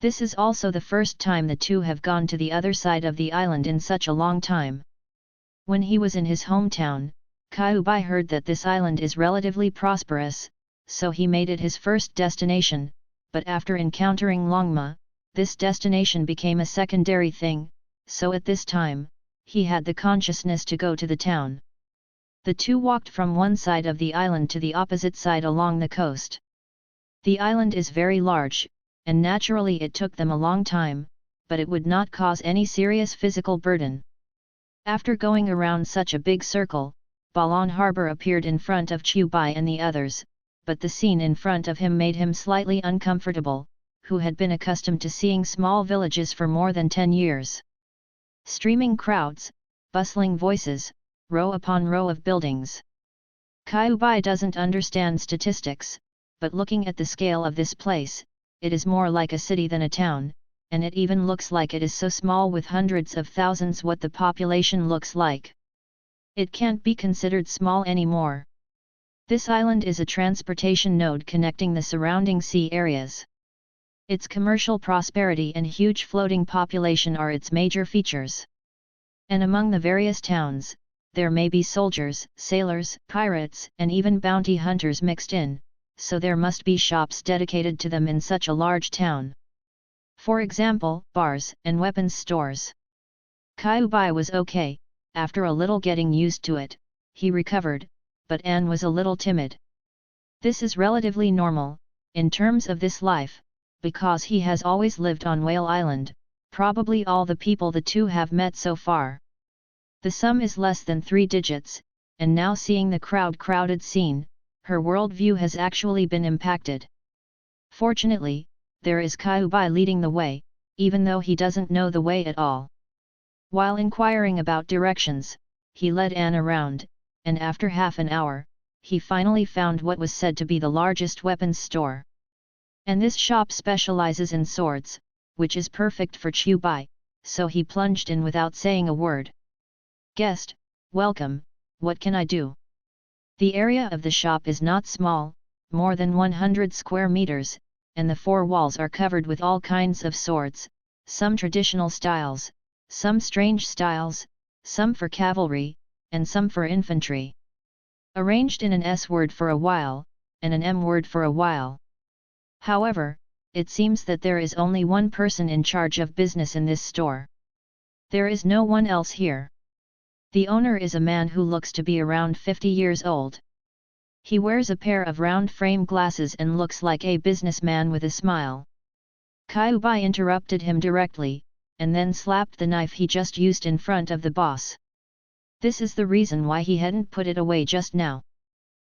This is also the first time the two have gone to the other side of the island in such a long time. When he was in his hometown, Kyubai heard that this island is relatively prosperous, so he made it his first destination, but after encountering Longma, this destination became a secondary thing, so at this time, he had the consciousness to go to the town. The two walked from one side of the island to the opposite side along the coast. The island is very large, and naturally it took them a long time, but it would not cause any serious physical burden. After going around such a big circle, Balon Harbor appeared in front of Chubai and the others, but the scene in front of him made him slightly uncomfortable, who had been accustomed to seeing small villages for more than 10 years. Streaming crowds, bustling voices, row upon row of buildings. Kyubai doesn't understand statistics, but looking at the scale of this place, it is more like a city than a town, and it even looks like it is so small with hundreds of thousands what the population looks like. It can't be considered small anymore. This island is a transportation node connecting the surrounding sea areas. Its commercial prosperity and huge floating population are its major features. And among the various towns, there may be soldiers, sailors, pirates, and even bounty hunters mixed in, so there must be shops dedicated to them in such a large town. For example, bars and weapons stores. Kyubai was okay, after a little getting used to it, he recovered, but Anne was a little timid. This is relatively normal, in terms of this life, because he has always lived on Whale Island, probably all the people the two have met so far. The sum is less than 3 digits, and now seeing the crowded scene, her worldview has actually been impacted. Fortunately, there is Kyubai leading the way, even though he doesn't know the way at all. While inquiring about directions, he led Anne around, and after half an hour, he finally found what was said to be the largest weapons store. And this shop specializes in swords, which is perfect for Chubai, so he plunged in without saying a word. "Guest, welcome, what can I do?" The area of the shop is not small, more than 100 square meters, and the 4 walls are covered with all kinds of swords, some traditional styles, some strange styles, some for cavalry, and some for infantry. Arranged in an S word for a while, and an M word for a while. However, it seems that there is only one person in charge of business in this store. There is no one else here. The owner is a man who looks to be around 50 years old. He wears a pair of round frame glasses and looks like a businessman with a smile. Kyubi interrupted him directly, and then slapped the knife he just used in front of the boss. This is the reason why he hadn't put it away just now.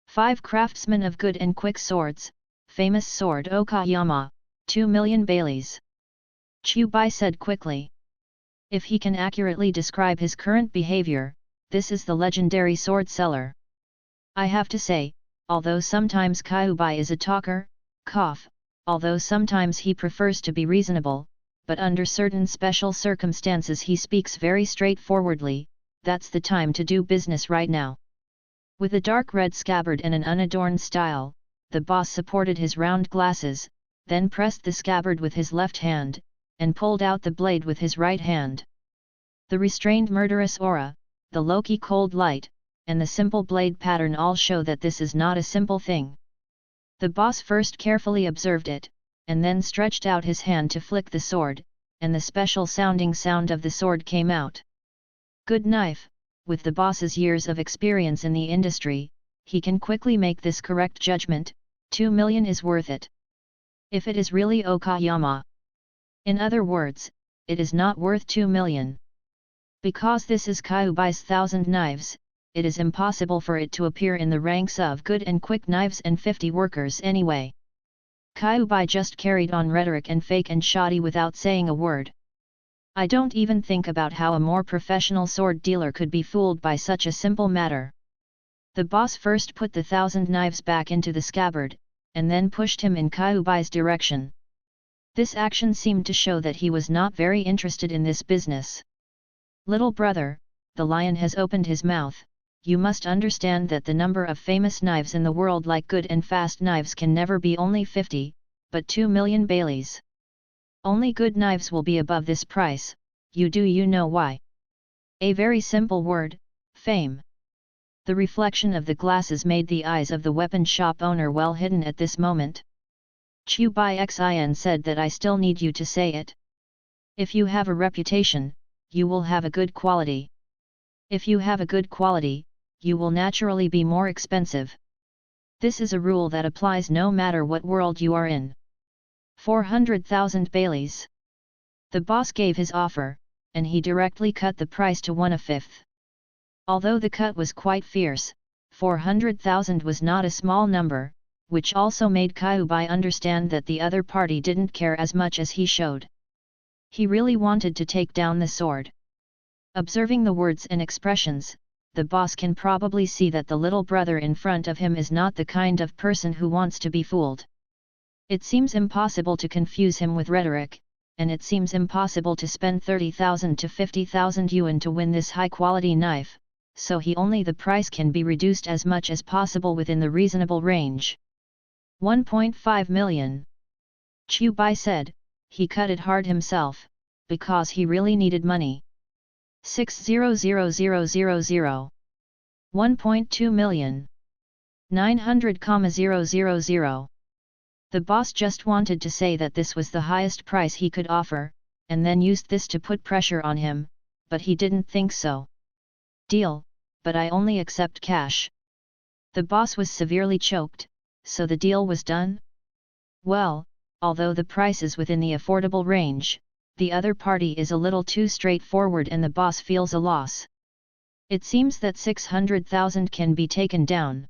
5 craftsmen of good and quick swords, famous sword Okayama, 2 million Baileys. Kyubi said quickly. If he can accurately describe his current behavior, this is the legendary sword seller. I have to say, although sometimes Kyubi is a talker, although sometimes he prefers to be reasonable, but under certain special circumstances he speaks very straightforwardly, that's the time to do business right now. With a dark red scabbard and an unadorned style, the boss supported his round glasses, then pressed the scabbard with his left hand, and pulled out the blade with his right hand. The restrained murderous aura, the low-key cold light, and the simple blade pattern all show that this is not a simple thing. The boss first carefully observed it, and then stretched out his hand to flick the sword, and the special sounding sound of the sword came out. Good knife. With the boss's years of experience in the industry, he can quickly make this correct judgment, 2 million is worth it. If it is really Okayama. In other words, it is not worth 2 million. Because this is Kyubi's 1,000 knives, it is impossible for it to appear in the ranks of good and quick knives and 50 workers anyway. Kyubi just carried on rhetoric and fake and shoddy without saying a word. I don't even think about how a more professional sword dealer could be fooled by such a simple matter. The boss first put the 1,000 knives back into the scabbard, and then pushed him in Kyubi's direction. This action seemed to show that he was not very interested in this business. Little brother, the lion has opened his mouth. You must understand that the number of famous knives in the world like good and fast knives can never be only 50, but 2 million Baileys. Only good knives will be above this price, you know why? A very simple word, fame. The reflection of the glasses made the eyes of the weapon shop owner well hidden at this moment. Kyubi Xin said that I still need you to say it. If you have a reputation, you will have a good quality. If you have a good quality, you will naturally be more expensive. This is a rule that applies no matter what world you are in. 400,000 Baileys. The boss gave his offer, and he directly cut the price to 1/5. Although the cut was quite fierce, 400,000 was not a small number, which also made Kyubi understand that the other party didn't care as much as he showed. He really wanted to take down the sword. Observing the words and expressions, the boss can probably see that the little brother in front of him is not the kind of person who wants to be fooled. It seems impossible to confuse him with rhetoric, and it seems impossible to spend 30,000 to 50,000 yuan to win this high-quality knife, so the price can be reduced as much as possible within the reasonable range. 1.5 million. Kyubi said, he cut it hard himself, because he really needed money. 600,000. 1.2 million. 900,000. The boss just wanted to say that this was the highest price he could offer, and then used this to put pressure on him, but he didn't think so. Deal, but I only accept cash. The boss was severely choked, so the deal was done? Well, although the price is within the affordable range, the other party is a little too straightforward and the boss feels a loss. It seems that 600,000 can be taken down.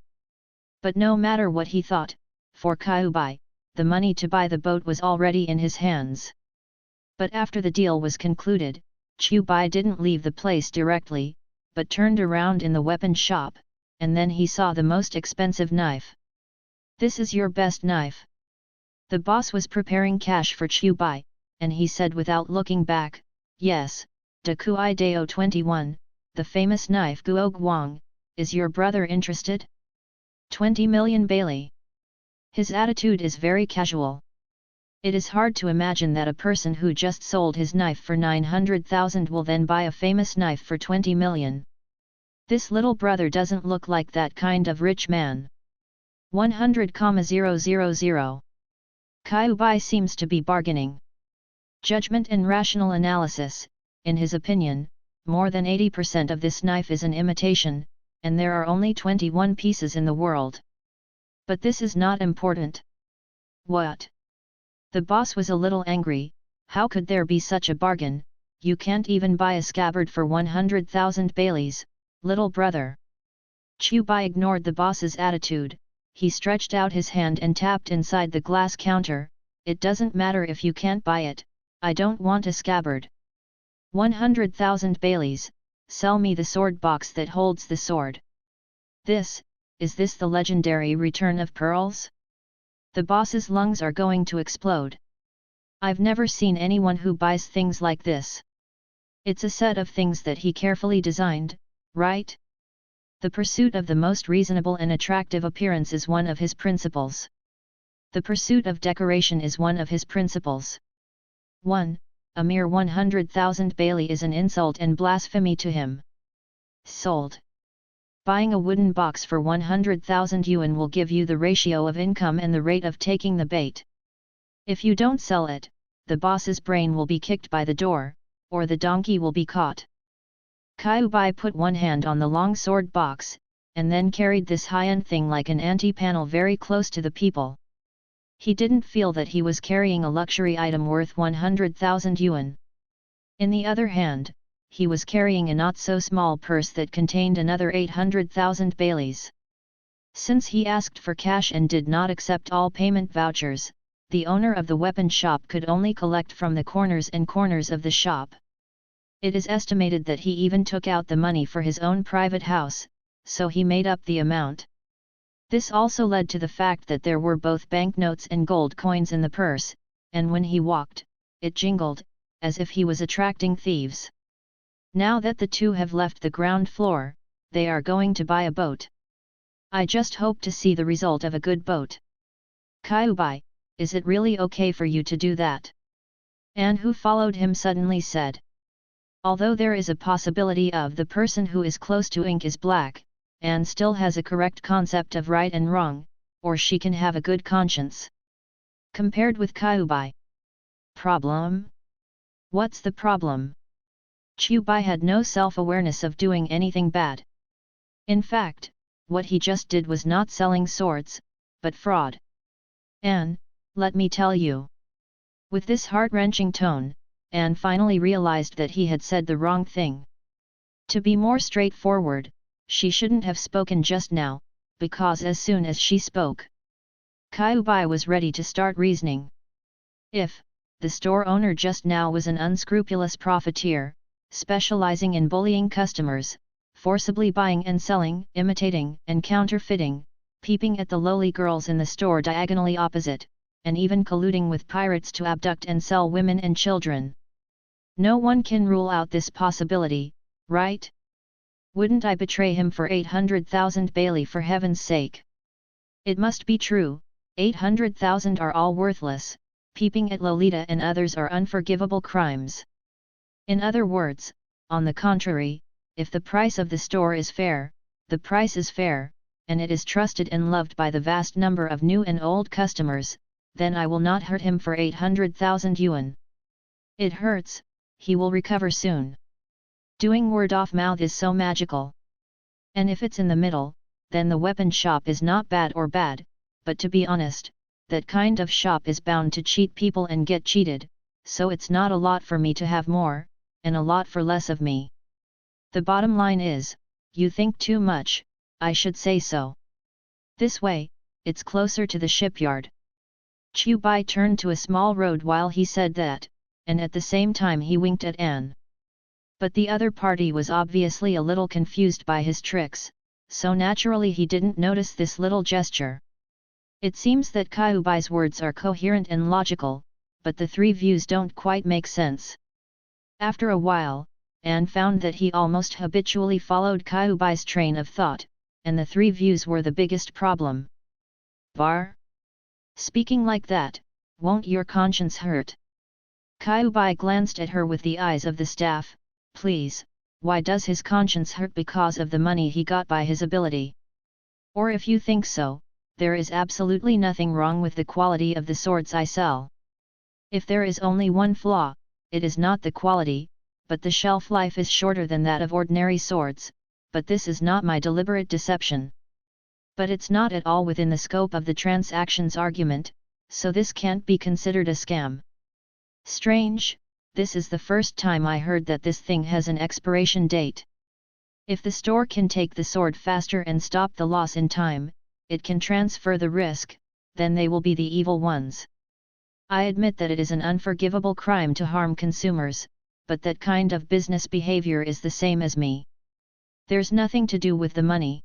But no matter what he thought, for Kyubi, the money to buy the boat was already in his hands. But after the deal was concluded, Kyubi didn't leave the place directly, but turned around in the weapon shop, and then he saw the most expensive knife. This is your best knife. The boss was preparing cash for Kyubi, and he said without looking back, yes, De Kui Deo 21, the famous knife Guo Guang, is your brother interested? 20 million Bailey. His attitude is very casual. It is hard to imagine that a person who just sold his knife for 900,000 will then buy a famous knife for 20 million. This little brother doesn't look like that kind of rich man. 100,000. Kyubi seems to be bargaining. Judgment and rational analysis, in his opinion, more than 80% of this knife is an imitation, and there are only 21 pieces in the world. But this is not important. What? The boss was a little angry. How could there be such a bargain? You can't even buy a scabbard for 100,000 baileys, little brother. Kyubi ignored the boss's attitude. He stretched out his hand and tapped inside the glass counter. It doesn't matter if you can't buy it, I don't want a scabbard. 100,000 baileys, sell me the sword box that holds the sword. Is this the legendary return of pearls? The boss's lungs are going to explode. I've never seen anyone who buys things like this. It's a set of things that he carefully designed, right? The pursuit of the most reasonable and attractive appearance is one of his principles. The pursuit of decoration is one of his principles. 1. A mere 100,000 bailey is an insult and blasphemy to him. Sold. Buying a wooden box for 100,000 yuan will give you the ratio of income and the rate of taking the bait. If you don't sell it, the boss's brain will be kicked by the door, or the donkey will be caught. Kyubi put one hand on the long sword box, and then carried this high-end thing like an anti-panel very close to the people. He didn't feel that he was carrying a luxury item worth 100,000 yuan. In the other hand, he was carrying a not-so-small purse that contained another 800,000 baileys. Since he asked for cash and did not accept all payment vouchers, the owner of the weapon shop could only collect from the corners and corners of the shop. It is estimated that he even took out the money for his own private house, so he made up the amount. This also led to the fact that there were both banknotes and gold coins in the purse, and when he walked, it jingled, as if he was attracting thieves. Now that the two have left the ground floor, they are going to buy a boat. I just hope to see the result of a good boat. Kyubi, is it really okay for you to do that? Anne, who followed him, suddenly said. Although there is a possibility of the person who is close to ink is black, Anne still has a correct concept of right and wrong, or she can have a good conscience. Compared with Kyubi. Problem? What's the problem? Kyubi had no self-awareness of doing anything bad. In fact, what he just did was not selling swords, but fraud. Anne, let me tell you. With this heart-wrenching tone, Anne finally realized that he had said the wrong thing. To be more straightforward, she shouldn't have spoken just now, because as soon as she spoke, Kyubi was ready to start reasoning. If the store owner just now was an unscrupulous profiteer, specializing in bullying customers, forcibly buying and selling, imitating and counterfeiting, peeping at the lowly girls in the store diagonally opposite, and even colluding with pirates to abduct and sell women and children. No one can rule out this possibility, right? Wouldn't I betray him for 800,000 bailey, for heaven's sake? It must be true, 800,000 are all worthless, peeping at Lolita and others are unforgivable crimes. In other words, on the contrary, if the price of the store is fair, the price is fair, and it is trusted and loved by the vast number of new and old customers, then I will not hurt him for 800,000 yuan. It hurts, he will recover soon. Doing word of mouth is so magical. And if it's in the middle, then the weapon shop is not bad or bad, but to be honest, that kind of shop is bound to cheat people and get cheated, so it's not a lot for me to have more, and a lot for less of me. The bottom line is, you think too much, I should say so. This way, it's closer to the shipyard. Kyubi turned to a small road while he said that, and at the same time he winked at Anne. But the other party was obviously a little confused by his tricks, so naturally he didn't notice this little gesture. It seems that Kyubi's words are coherent and logical, but the three views don't quite make sense. After a while, Anne found that he almost habitually followed Kyubi's train of thought, and the three views were the biggest problem. Bar? Speaking like that, won't your conscience hurt? Kyubi glanced at her with the eyes of the staff. Please, why does his conscience hurt because of the money he got by his ability? Or if you think so, there is absolutely nothing wrong with the quality of the swords I sell. If there is only one flaw, it is not the quality, but the shelf life is shorter than that of ordinary swords, but this is not my deliberate deception. But it's not at all within the scope of the transaction's argument, so this can't be considered a scam. Strange, this is the first time I heard that this thing has an expiration date. If the store can take the sword faster and stop the loss in time, it can transfer the risk, then they will be the evil ones. I admit that it is an unforgivable crime to harm consumers, but that kind of business behavior is the same as me. There's nothing to do with the money.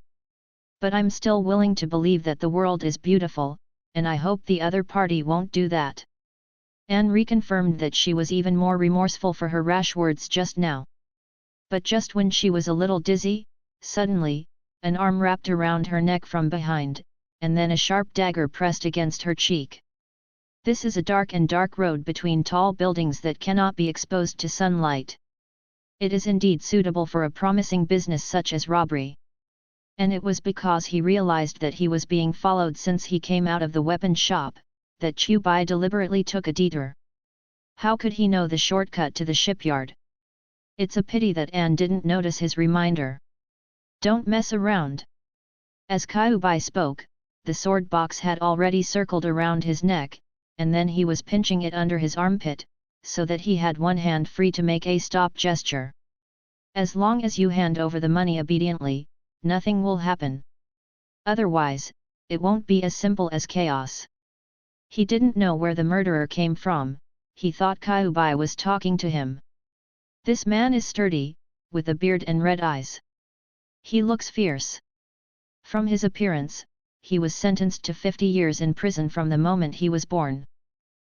But I'm still willing to believe that the world is beautiful, and I hope the other party won't do that. Anne reconfirmed that she was even more remorseful for her rash words just now. But just when she was a little dizzy, suddenly, an arm wrapped around her neck from behind, and then a sharp dagger pressed against her cheek. This is a dark road between tall buildings that cannot be exposed to sunlight. It is indeed suitable for a promising business such as robbery. And it was because he realized that he was being followed since he came out of the weapon shop, that Chu Bai deliberately took a detour. How could he know the shortcut to the shipyard? It's a pity that Anne didn't notice his reminder. Don't mess around. As Chu Bai spoke, the sword box had already circled around his neck, and then he was pinching it under his armpit, so that he had one hand free to make a stop gesture. As long as you hand over the money obediently, nothing will happen. Otherwise, it won't be as simple as chaos. He didn't know where the murderer came from, he thought Chu Bai was talking to him. This man is sturdy, with a beard and red eyes. He looks fierce. From his appearance, he was sentenced to 50 years in prison from the moment he was born.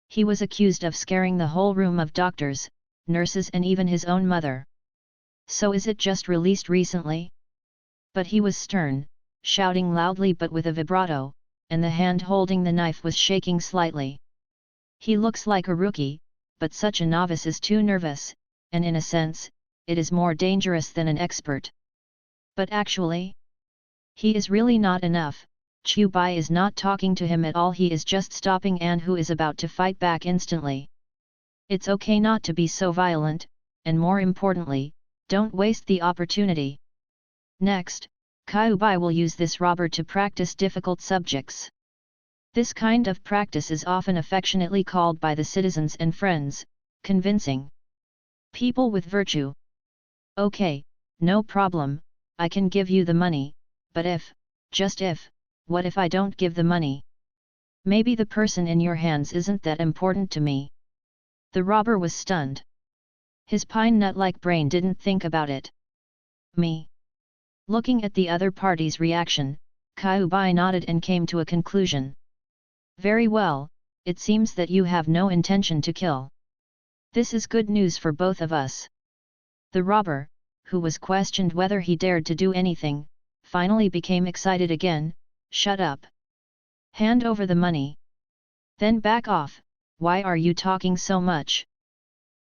He was accused of scaring the whole room of doctors, nurses and even his own mother. So is it just released recently? But he was stern, shouting loudly but with a vibrato, and the hand holding the knife was shaking slightly. He looks like a rookie, but such a novice is too nervous, and in a sense, it is more dangerous than an expert. But actually, he is really not enough. Chu Bai is not talking to him at all, he is just stopping Anne, who is about to fight back instantly. It's okay not to be so violent, and more importantly, don't waste the opportunity. Next, Chu Bai will use this robber to practice difficult subjects. This kind of practice is often affectionately called by the citizens and friends, convincing people with virtue. Okay, no problem, I can give you the money, but just if, what if I don't give the money? Maybe the person in your hands isn't that important to me. The robber was stunned. His pine nut-like brain didn't think about it. Me? Looking at the other party's reaction, Chu Bai nodded and came to a conclusion. Very well, it seems that you have no intention to kill. This is good news for both of us. The robber, who was questioned whether he dared to do anything, finally became excited again. Shut up. Hand over the money. Then back off, why are you talking so much?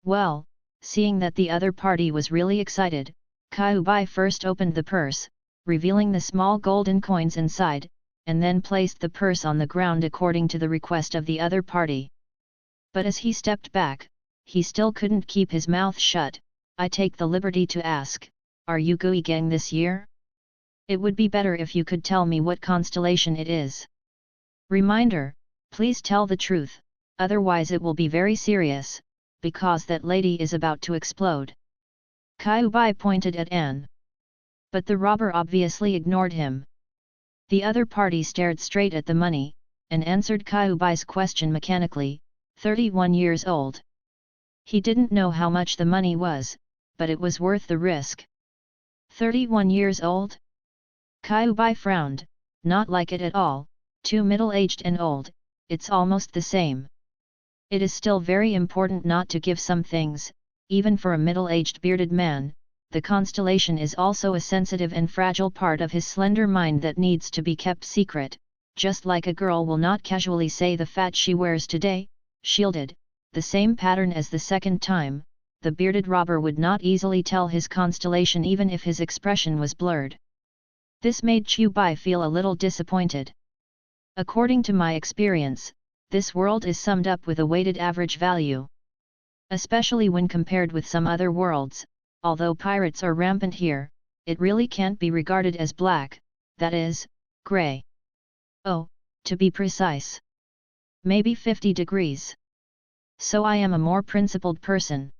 Well, seeing that the other party was really excited, Chu Bai first opened the purse, revealing the small golden coins inside, and then placed the purse on the ground according to the request of the other party. But as he stepped back, he still couldn't keep his mouth shut. I take the liberty to ask, are you Gui Gang this year? It would be better if you could tell me what constellation it is. Reminder, please tell the truth, otherwise it will be very serious, because that lady is about to explode. Chu Bai pointed at Anne. But the robber obviously ignored him. The other party stared straight at the money, and answered Chu Bai's question mechanically, 31 years old. He didn't know how much the money was, but it was worth the risk. 31 years old? Chu Bai frowned, not like it at all, too middle-aged and old, it's almost the same. It is still very important not to give some things, even for a middle-aged bearded man. The constellation is also a sensitive and fragile part of his slender mind that needs to be kept secret, just like a girl will not casually say the fat she wears today, shielded, the same pattern as the second time. The bearded robber would not easily tell his constellation even if his expression was blurred. This made Chu Bai feel a little disappointed. According to my experience, this world is summed up with a weighted average value. Especially when compared with some other worlds, although pirates are rampant here, it really can't be regarded as black, that is, gray. Oh, to be precise. Maybe 50 degrees. So I am a more principled person.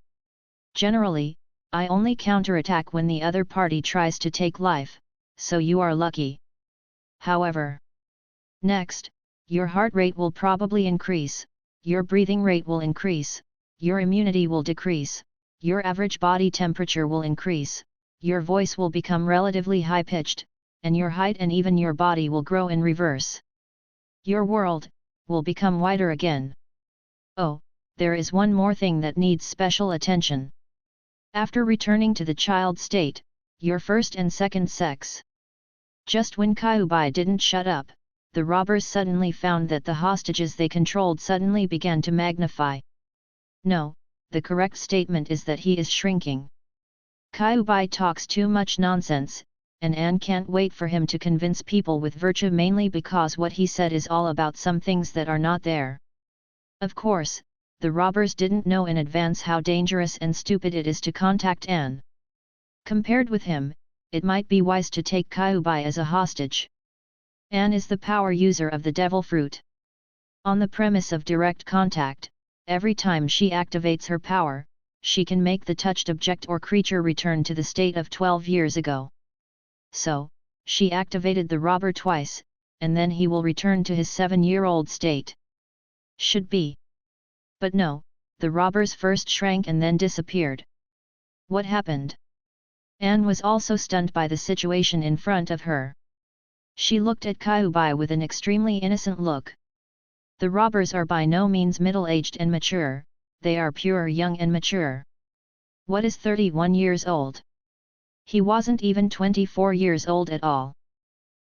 Generally, I only counterattack when the other party tries to take life, so you are lucky. However, next, your heart rate will probably increase, your breathing rate will increase, your immunity will decrease, your average body temperature will increase, your voice will become relatively high-pitched, and your height and even your body will grow in reverse. Your world will become wider again. Oh, there is one more thing that needs special attention. After returning to the child state, your first and second sex. Just when Kyuubi didn't shut up, the robbers suddenly found that the hostages they controlled suddenly began to magnify. No, the correct statement is that he is shrinking. Kyuubi talks too much nonsense, and Anne can't wait for him to convince people with virtue, mainly because what he said is all about some things that are not there. Of course, the robbers didn't know in advance how dangerous and stupid it is to contact Anne. Compared with him, it might be wise to take Kyuubi as a hostage. Anne is the power user of the devil fruit. On the premise of direct contact, every time she activates her power, she can make the touched object or creature return to the state of 12 years ago. So, she activated the robber twice, and then he will return to his 7-year-old state. Should be. But no, the robbers first shrank and then disappeared. What happened? Anne was also stunned by the situation in front of her. She looked at Kyuubi with an extremely innocent look. The robbers are by no means middle-aged and mature, they are pure young and mature. What is 31 years old? He wasn't even 24 years old at all.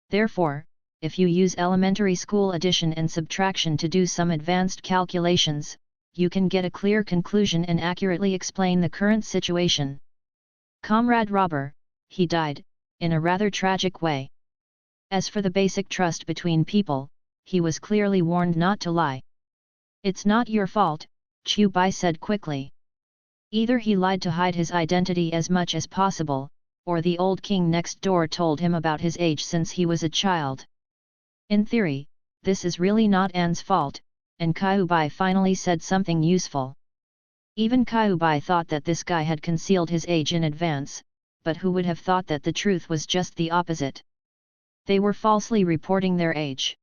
Therefore, if you use elementary school addition and subtraction to do some advanced calculations, you can get a clear conclusion and accurately explain the current situation. Comrade robber, he died, in a rather tragic way. As for the basic trust between people, he was clearly warned not to lie. It's not your fault, Kyuubi said quickly. Either he lied to hide his identity as much as possible, or the old king next door told him about his age since he was a child. In theory, this is really not Anne's fault, and Kyuubi finally said something useful. Even Kyuubi thought that this guy had concealed his age in advance, but who would have thought that the truth was just the opposite? They were falsely reporting their age.